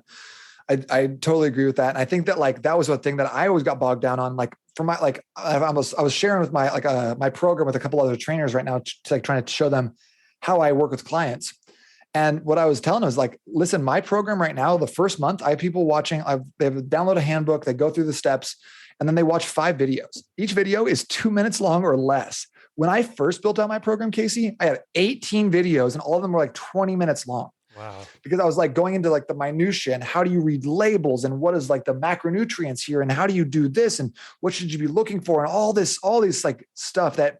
I totally agree with that. And I think that like, that was one thing that I always got bogged down on. Like for my, like, I was sharing with my, my program with a couple other trainers right now, to like trying to show them how I work with clients. And what I was telling them is like, listen, my program right now, the first month I have people watching, they have download a handbook, they go through the steps, and then they watch 5 videos. Each video is 2 minutes long or less. When I first built out my program, Casey, I had 18 videos and all of them were like 20 minutes long. Wow. Because I was like going into like the minutia and how do you read labels and what is like the macronutrients here and how do you do this and what should you be looking for and all this like stuff that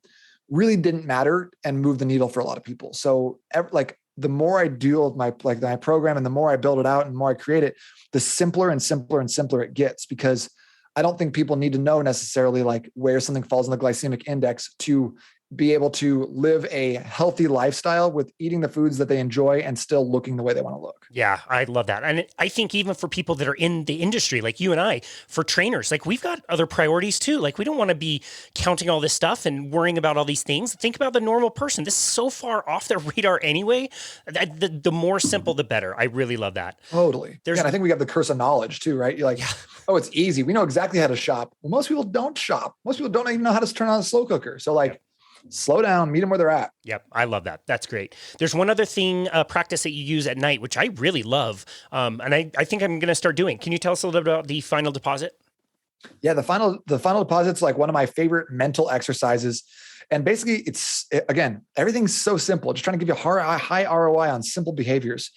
really didn't matter and move the needle for a lot of people. So like the more I do with my program and the more I build it out and the more I create it, the simpler and simpler and simpler it gets, because I don't think people need to know necessarily like where something falls in the glycemic index to be able to live a healthy lifestyle with eating the foods that they enjoy and still looking the way they want to look. Yeah, I love that. And I think even for people that are in the industry, like you and I, for trainers, like we've got other priorities too. Like we don't want to be counting all this stuff and worrying about all these things. Think about the normal person. This is so far off their radar anyway. The more simple, the better. I really love that. Totally. And I think we have the curse of knowledge too, right? You're like, oh, it's easy. We know exactly how to shop. Well, most people don't shop. Most people don't even know how to turn on a slow cooker. So like, slow down, meet them where they're at. Yep. I love that. That's great. There's one other thing, practice that you use at night, which I really love. And I think I'm going to start doing. Can you tell us a little bit about the final deposit? Yeah. The final deposit's like one of my favorite mental exercises. And basically again, everything's so simple. Just trying to give you a high ROI on simple behaviors.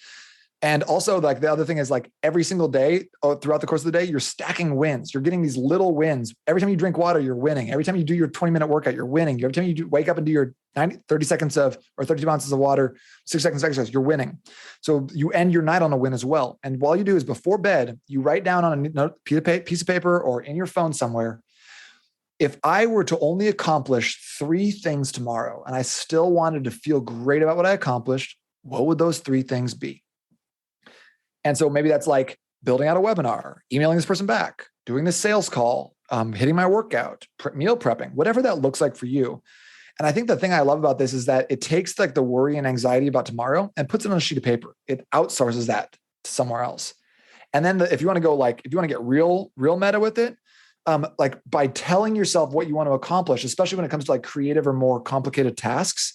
And also like the other thing is like every single day throughout the course of the day, you're stacking wins. You're getting these little wins. Every time you drink water, you're winning. Every time you do your 20-minute workout, you're winning. Every time you wake up and do your 30 seconds of, or 32 ounces of water, 6 seconds of exercise, you're winning. So you end your night on a win as well. And all you do is before bed, you write down on a piece of paper or in your phone somewhere, if I were to only accomplish 3 things tomorrow and I still wanted to feel great about what I accomplished, what would those 3 things be? And so maybe that's like building out a webinar, emailing this person back, doing this sales call, hitting my workout, meal prepping, whatever that looks like for you. And I think the thing I love about this is that it takes like the worry and anxiety about tomorrow and puts it on a sheet of paper. It outsources that to somewhere else. And then if you want to get real meta with it, like by telling yourself what you want to accomplish, especially when it comes to like creative or more complicated tasks,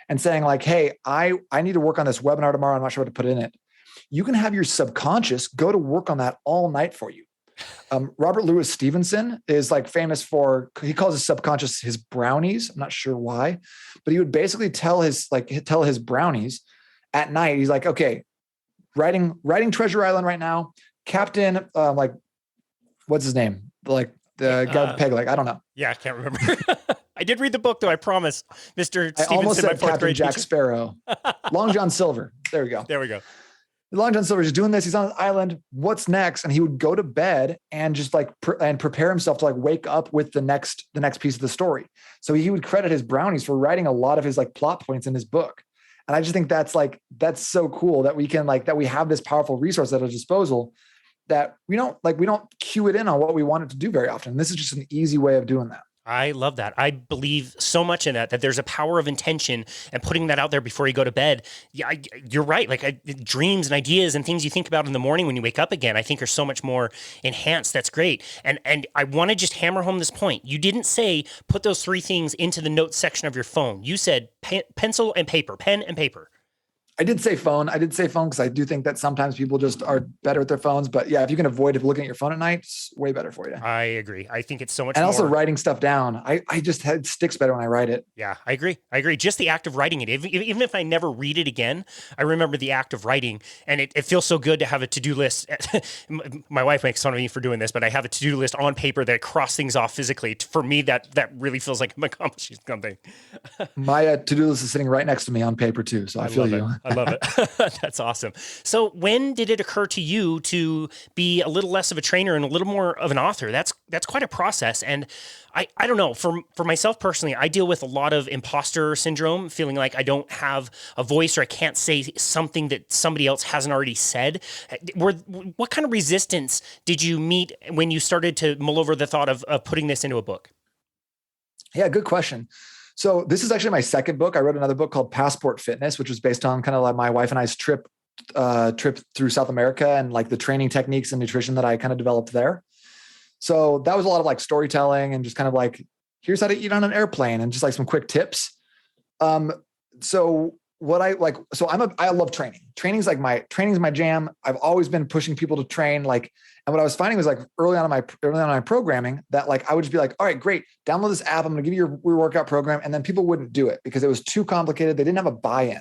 and saying like, hey, I need to work on this webinar tomorrow. I'm not sure what to put in it. You can have your subconscious go to work on that all night for you. Robert Louis Stevenson is like famous for, he calls his subconscious his brownies. I'm not sure why, but he would basically tell his brownies at night. He's like, okay, writing Treasure Island right now. Captain, like, what's his name? Like the guy with the peg leg. I don't know. Yeah, I can't remember. I did read the book though. I promise, Mr. Stevenson. I almost said my fourth Captain grade Jack teacher. Sparrow. Long John Silver. There we go. There we go. Long John Silver's doing this. He's on an island. What's next? And he would go to bed and just like and prepare himself to like wake up with the next piece of the story. So he would credit his brownies for writing a lot of his like plot points in his book. And I just think that's so cool that we can that we have this powerful resource at our disposal that we don't cue it in on what we want it to do very often. This is just an easy way of doing that. I love that. I believe so much in that there's a power of intention and putting that out there before you go to bed. Yeah, you're right. Like dreams and ideas and things you think about in the morning when you wake up again, I think are so much more enhanced. That's great. And I want to just hammer home this point. You didn't say put those 3 things into the notes section of your phone. You said pencil and paper, pen and paper. I did say phone because I do think that sometimes people just are better at their phones. But yeah, if you can avoid looking at your phone at night, it's way better for you. I agree. I think it's so much and more. Also writing stuff down. It sticks better when I write it. Yeah, I agree. Just the act of writing it. Even if I never read it again, I remember the act of writing, and it feels so good to have a to-do list. My wife makes fun of me for doing this, but I have a to-do list on paper that I cross things off physically. For me, that really feels like I'm accomplishing something. My to-do list is sitting right next to me on paper too. So I feel you. I love it. That's awesome. So when did it occur to you to be a little less of a trainer and a little more of an author? That's quite a process. And I don't know, for myself personally, I deal with a lot of imposter syndrome, feeling like I don't have a voice or I can't say something that somebody else hasn't already said. What kind of resistance did you meet when you started to mull over the thought of putting this into a book? Yeah, good question. So this is actually my second book. I wrote another book called Passport Fitness, which was based on kind of like my wife and I's trip through South America and like the training techniques and nutrition that I kind of developed there. So that was a lot of like storytelling and just kind of like, here's how to eat on an airplane and just like some quick tips. So what I like, I love training. Training's my jam. I've always been pushing people to train. And what I was finding was like early on in my programming that like, I would just be like, all right, great. Download this app. I'm going to give you your workout program. And then people wouldn't do it because it was too complicated. They didn't have a buy-in.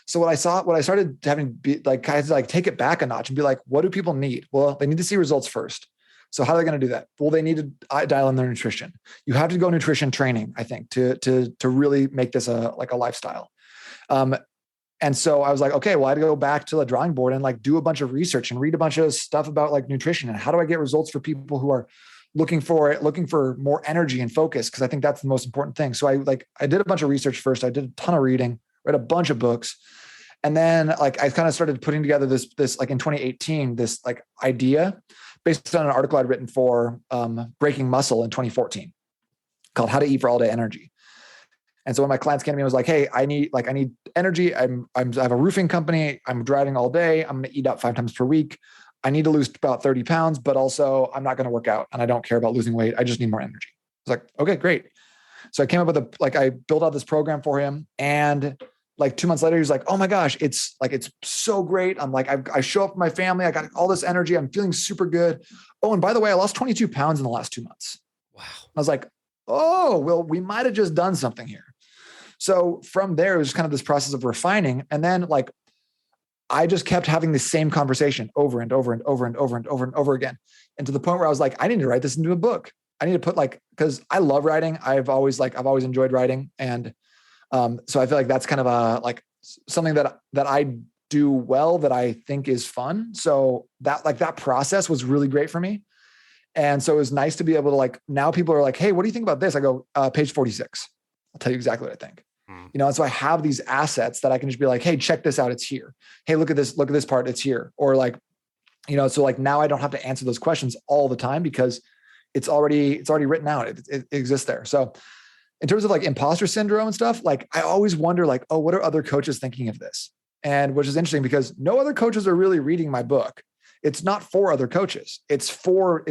So what I started having to be like, I had to like take it back a notch and be like, what do people need? Well, they need to see results first. So how are they going to do that? Well, they need to dial in their nutrition. You have to go nutrition training, I think, to really make this a lifestyle. And so I was like, okay, well, I had to go back to the drawing board and like do a bunch of research and read a bunch of stuff about like nutrition and how do I get results for people who are looking for more energy and focus? Cause I think that's the most important thing. So I did a bunch of research first. I did a ton of reading, read a bunch of books. And then like, I kind of started putting together this like in 2018, this like idea based on an article I'd written for Breaking Muscle in 2014 called How to Eat for All Day Energy. And so when my clients came to me, I was like, hey, I need energy. I have a roofing company. I'm driving all day. I'm going to eat out 5 times per week. I need to lose about 30 pounds, but also I'm not going to work out and I don't care about losing weight. I just need more energy. I was like, okay, great. So I came up with I built out this program for him. And like 2 months later, he was like, oh my gosh, it's so great. I'm like, I show up for my family. I got all this energy. I'm feeling super good. Oh, and by the way, I lost 22 pounds in the last 2 months. Wow. I was like, oh, well, we might've just done something here. So from there, it was kind of this process of refining. And then like, I just kept having the same conversation over and over and over and over and over and over again. And to the point where I was like, I need to write this into a book. I need to put cause I love writing. I've always enjoyed writing. And so I feel like that's kind of something that I do well, that I think is fun. So that process was really great for me. And so it was nice to be able to now people are like, hey, what do you think about this? I go, page 46. I'll tell you exactly what I think. And so I have these assets that I can just be like, hey, check this out. It's here. Hey, look at this part. It's here. Or like So like now I don't have to answer those questions all the time because it's already written out. It exists there. So in terms of like imposter syndrome and stuff, like I always wonder like, oh, what are other coaches thinking of this? And which is interesting because no other coaches are really reading my book. It's not for other coaches. It's for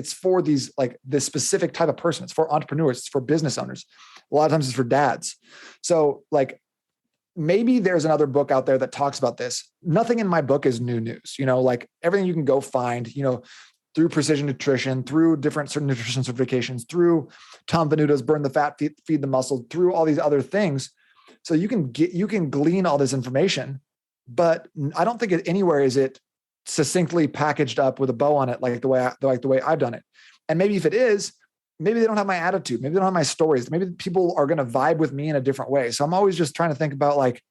these like this specific type of person. It's for entrepreneurs. It's for business owners. A lot of times it's for dads. So like maybe there's another book out there that talks about this. Nothing in my book is new news. Like everything you can go find, through Precision Nutrition, through different certain nutrition certifications, through Tom Venuto's Burn the Fat, Feed the Muscle, through all these other things. So you can glean all this information, but I don't think anywhere is it succinctly packaged up with a bow on it, like the way I've done it. And maybe if it is, maybe they don't have my attitude. Maybe they don't have my stories. Maybe people are going to vibe with me in a different way. So I'm always just trying to think about like,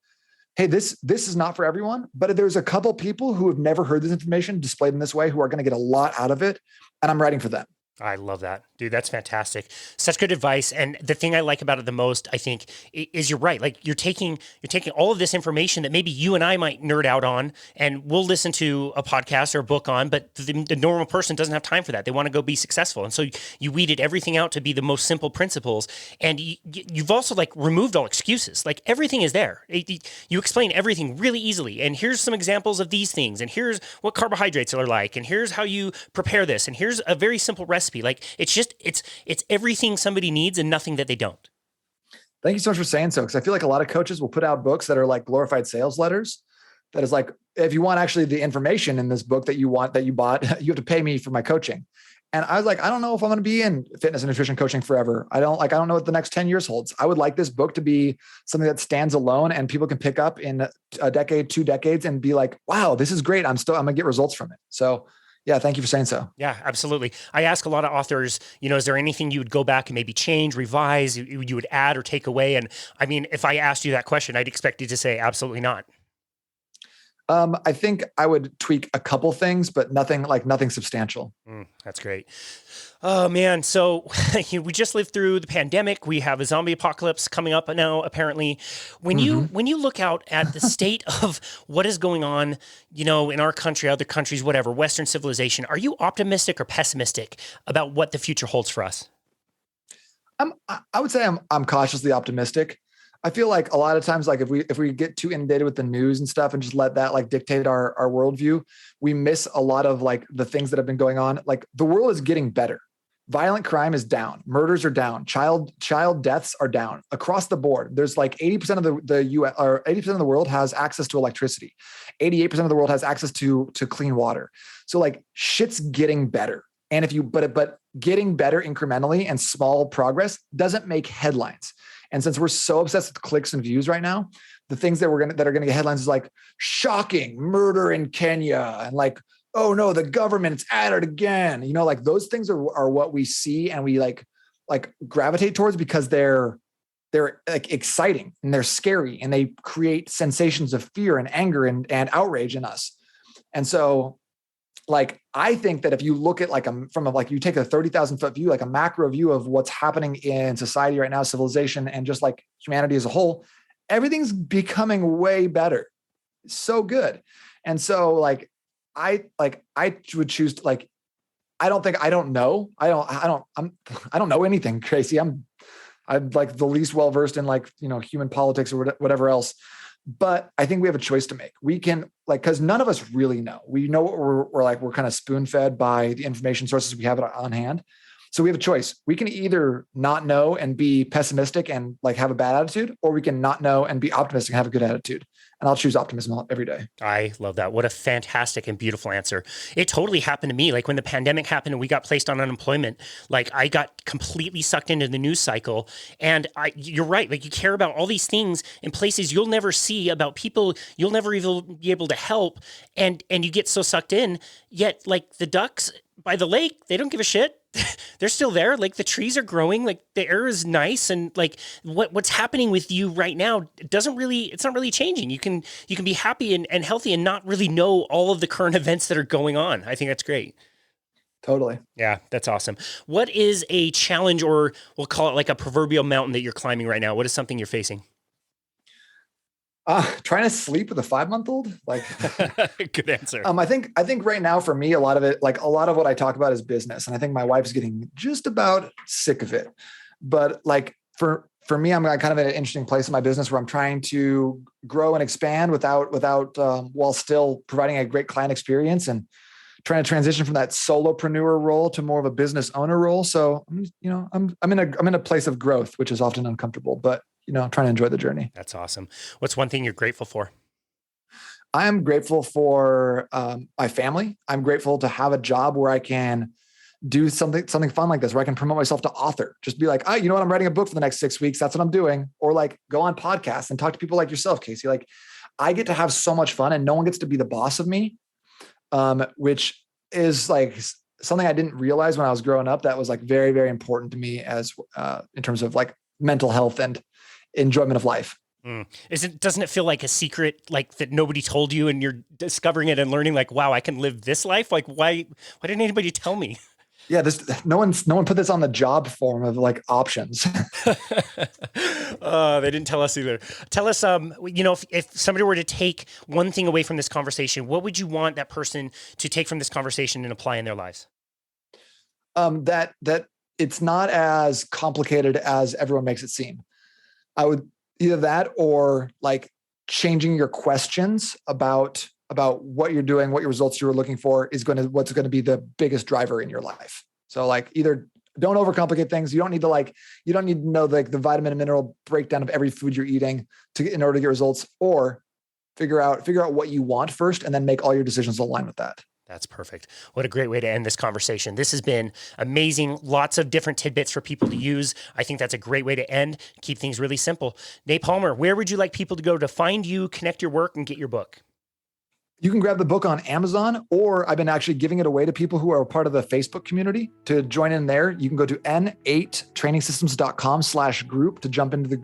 hey, this is not for everyone, but there's a couple people who have never heard this information displayed in this way who are going to get a lot out of it. And I'm writing for them. I love that, dude. That's fantastic. Such good advice. And the thing I like about it the most, I think, is you're right. Like you're taking all of this information that maybe you and I might nerd out on, and we'll listen to a podcast or a book on, but the normal person doesn't have time for that. They want to go be successful. And so you weeded everything out to be the most simple principles. And you've also like removed all excuses. Like everything is there. You explain everything really easily. And here's some examples of these things. And here's what carbohydrates are like. And here's how you prepare this. And here's a very simple recipe. Like it's everything somebody needs and nothing that they don't. Thank you so much for saying so. Because I feel like a lot of coaches will put out books that are like glorified sales letters. That is like, if you want actually the information in this book that you bought, you have to pay me for my coaching. And I was like, I don't know if I'm going to be in fitness and nutrition coaching forever. I don't know what the next 10 years holds. I would like this book to be something that stands alone and people can pick up in a decade, 2 decades and be like, wow, this is great. I'm going to get results from it. So yeah, thank you for saying so. Yeah, absolutely. I ask a lot of authors, is there anything you would go back and maybe change, revise, you would add or take away? And I mean, if I asked you that question, I'd expect you to say absolutely not. I think I would tweak a couple things, but nothing substantial. That's great. Oh man. So we just lived through the pandemic. We have a zombie apocalypse coming up now, apparently. When you look out at the state of what is going on, in our country, other countries, whatever, Western civilization, are you optimistic or pessimistic about what the future holds for us? I would say I'm cautiously optimistic. I feel like a lot of times, like if we get too inundated with the news and stuff and just let that like dictate our worldview, we miss a lot of like the things that have been going on. Like the world is getting better. Violent crime is down. Murders are down. Child deaths are down across the board. There's like 80% of the US or 80% of the world has access to electricity. 88% of the world has access to clean water. So like shit's getting better. And but getting better incrementally and small progress doesn't make headlines. And since we're so obsessed with clicks and views right now, the things that are going to get headlines is like shocking murder in Kenya and like, oh no, the government's at it again. Like those things are what we see and we like gravitate towards because they're like exciting and they're scary and they create sensations of fear and anger and outrage in us. And so like, I think that if you look at you take a 30,000 foot view, like a macro view of what's happening in society right now, civilization, and just like humanity as a whole, everything's becoming way better. So good. And so like, I would choose to like, I don't know anything, Tracy. I'm like the least well-versed in like, human politics or whatever else. But I think we have a choice to make. We can because none of us really know. We know what we're kind of spoon-fed by the information sources we have on hand. So we have a choice. We can either not know and be pessimistic and like have a bad attitude, or we can not know and be optimistic and have a good attitude. And I'll choose optimism every day. I love that. What a fantastic and beautiful answer. It totally happened to me. Like when the pandemic happened and we got placed on unemployment, like I got completely sucked into the news cycle. And you're right. Like you care about all these things in places you'll never see, about people you'll never even be able to help. And you get so sucked in, yet like the ducks by the lake, they don't give a shit. They're still there. Like the trees are growing, like the air is nice. And like what's happening with you right now it's not really changing. You can be happy and healthy and not really know all of the current events that are going on. I think that's great. Totally. Yeah, that's awesome. What is a challenge, or we'll call it like a proverbial mountain that you're climbing right now? What is something you're facing? Trying to sleep with a 5-month-old. Like, good answer. I think right now for me, a lot of what I talk about is business. And I think my wife's getting just about sick of it. But like for me, I'm kind of at an interesting place in my business where I'm trying to grow and expand without while still providing a great client experience, and trying to transition from that solopreneur role to more of a business owner role. So, I'm in a place of growth, which is often uncomfortable, but I'm trying to enjoy the journey. That's awesome. What's one thing you're grateful for? I am grateful for my family. I'm grateful to have a job where I can do something fun like this, where I can promote myself to author. Just be like, you know what? I'm writing a book for the next 6 weeks. That's what I'm doing. Or like go on podcasts and talk to people like yourself, Casey. Like I get to have so much fun, and no one gets to be the boss of me. Which is like something I didn't realize when I was growing up. That was like very, very important to me as in terms of like mental health and enjoyment of life. Doesn't it feel like a secret, like that nobody told you, and you're discovering it and learning like, wow, I can live this life? Like, why didn't anybody tell me? Yeah, no one put this on the job form of like options. They didn't tell us either. Tell us, if somebody were to take one thing away from this conversation, what would you want that person to take from this conversation and apply in their lives? That it's not as complicated as everyone makes it seem. I would either that or like changing your questions about what you're doing, what your results you're looking for what's going to be the biggest driver in your life. So like either don't overcomplicate things. You don't need to know like the vitamin and mineral breakdown of every food you're eating in order to get results, or figure out what you want first and then make all your decisions align with that. That's perfect. What a great way to end this conversation. This has been amazing. Lots of different tidbits for people to use. I think that's a great way to end. Keep things really simple. Nate Palmer, where would you like people to go to find you, connect your work, and get your book? You can grab the book on Amazon, or I've been actually giving it away to people who are part of the Facebook community. To join in there, you can go to n8trainingsystems.com/group to jump into the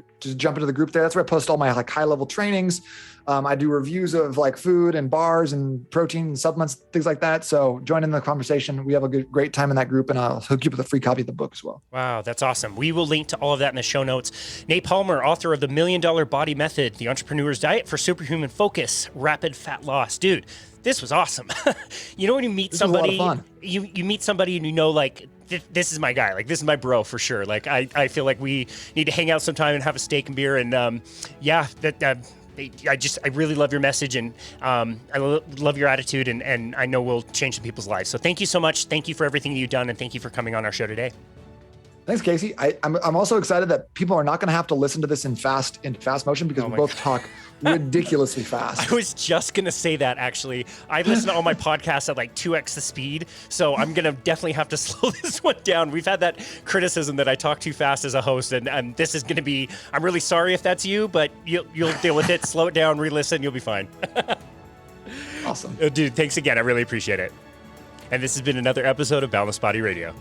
group there. That's where I post all my like high level trainings. I do reviews of like food and bars and protein and supplements, things like that. So join in the conversation. We have a great time in that group, and I'll hook you up with a free copy of the book as well. Wow, that's awesome. We will link to all of that in the show notes. Nate Palmer, author of The $1 Million Body Method, The Entrepreneur's Diet for Superhuman Focus, Rapid Fat Loss. Dude, this was awesome. When you meet somebody, you meet somebody and you know, like, this is my guy. Like, this is my bro for sure. Like, I feel like we need to hang out sometime and have a steak and beer. And I really love your message, and I love your attitude, and I know we'll change some people's lives. So thank you so much. Thank you for everything you've done, and thank you for coming on our show today. Thanks, Casey. I'm also excited that people are not going to have to listen to this in fast motion, because we both talk ridiculously fast. I was just going to say that, actually. I listen to all my podcasts at like 2x the speed, so I'm going to definitely have to slow this one down. We've had that criticism that I talk too fast as a host, and this is going to be, I'm really sorry if that's you, but you'll deal with it. Slow it down, re-listen, you'll be fine. Awesome. Dude, thanks again. I really appreciate it. And this has been another episode of Boundless Body Radio.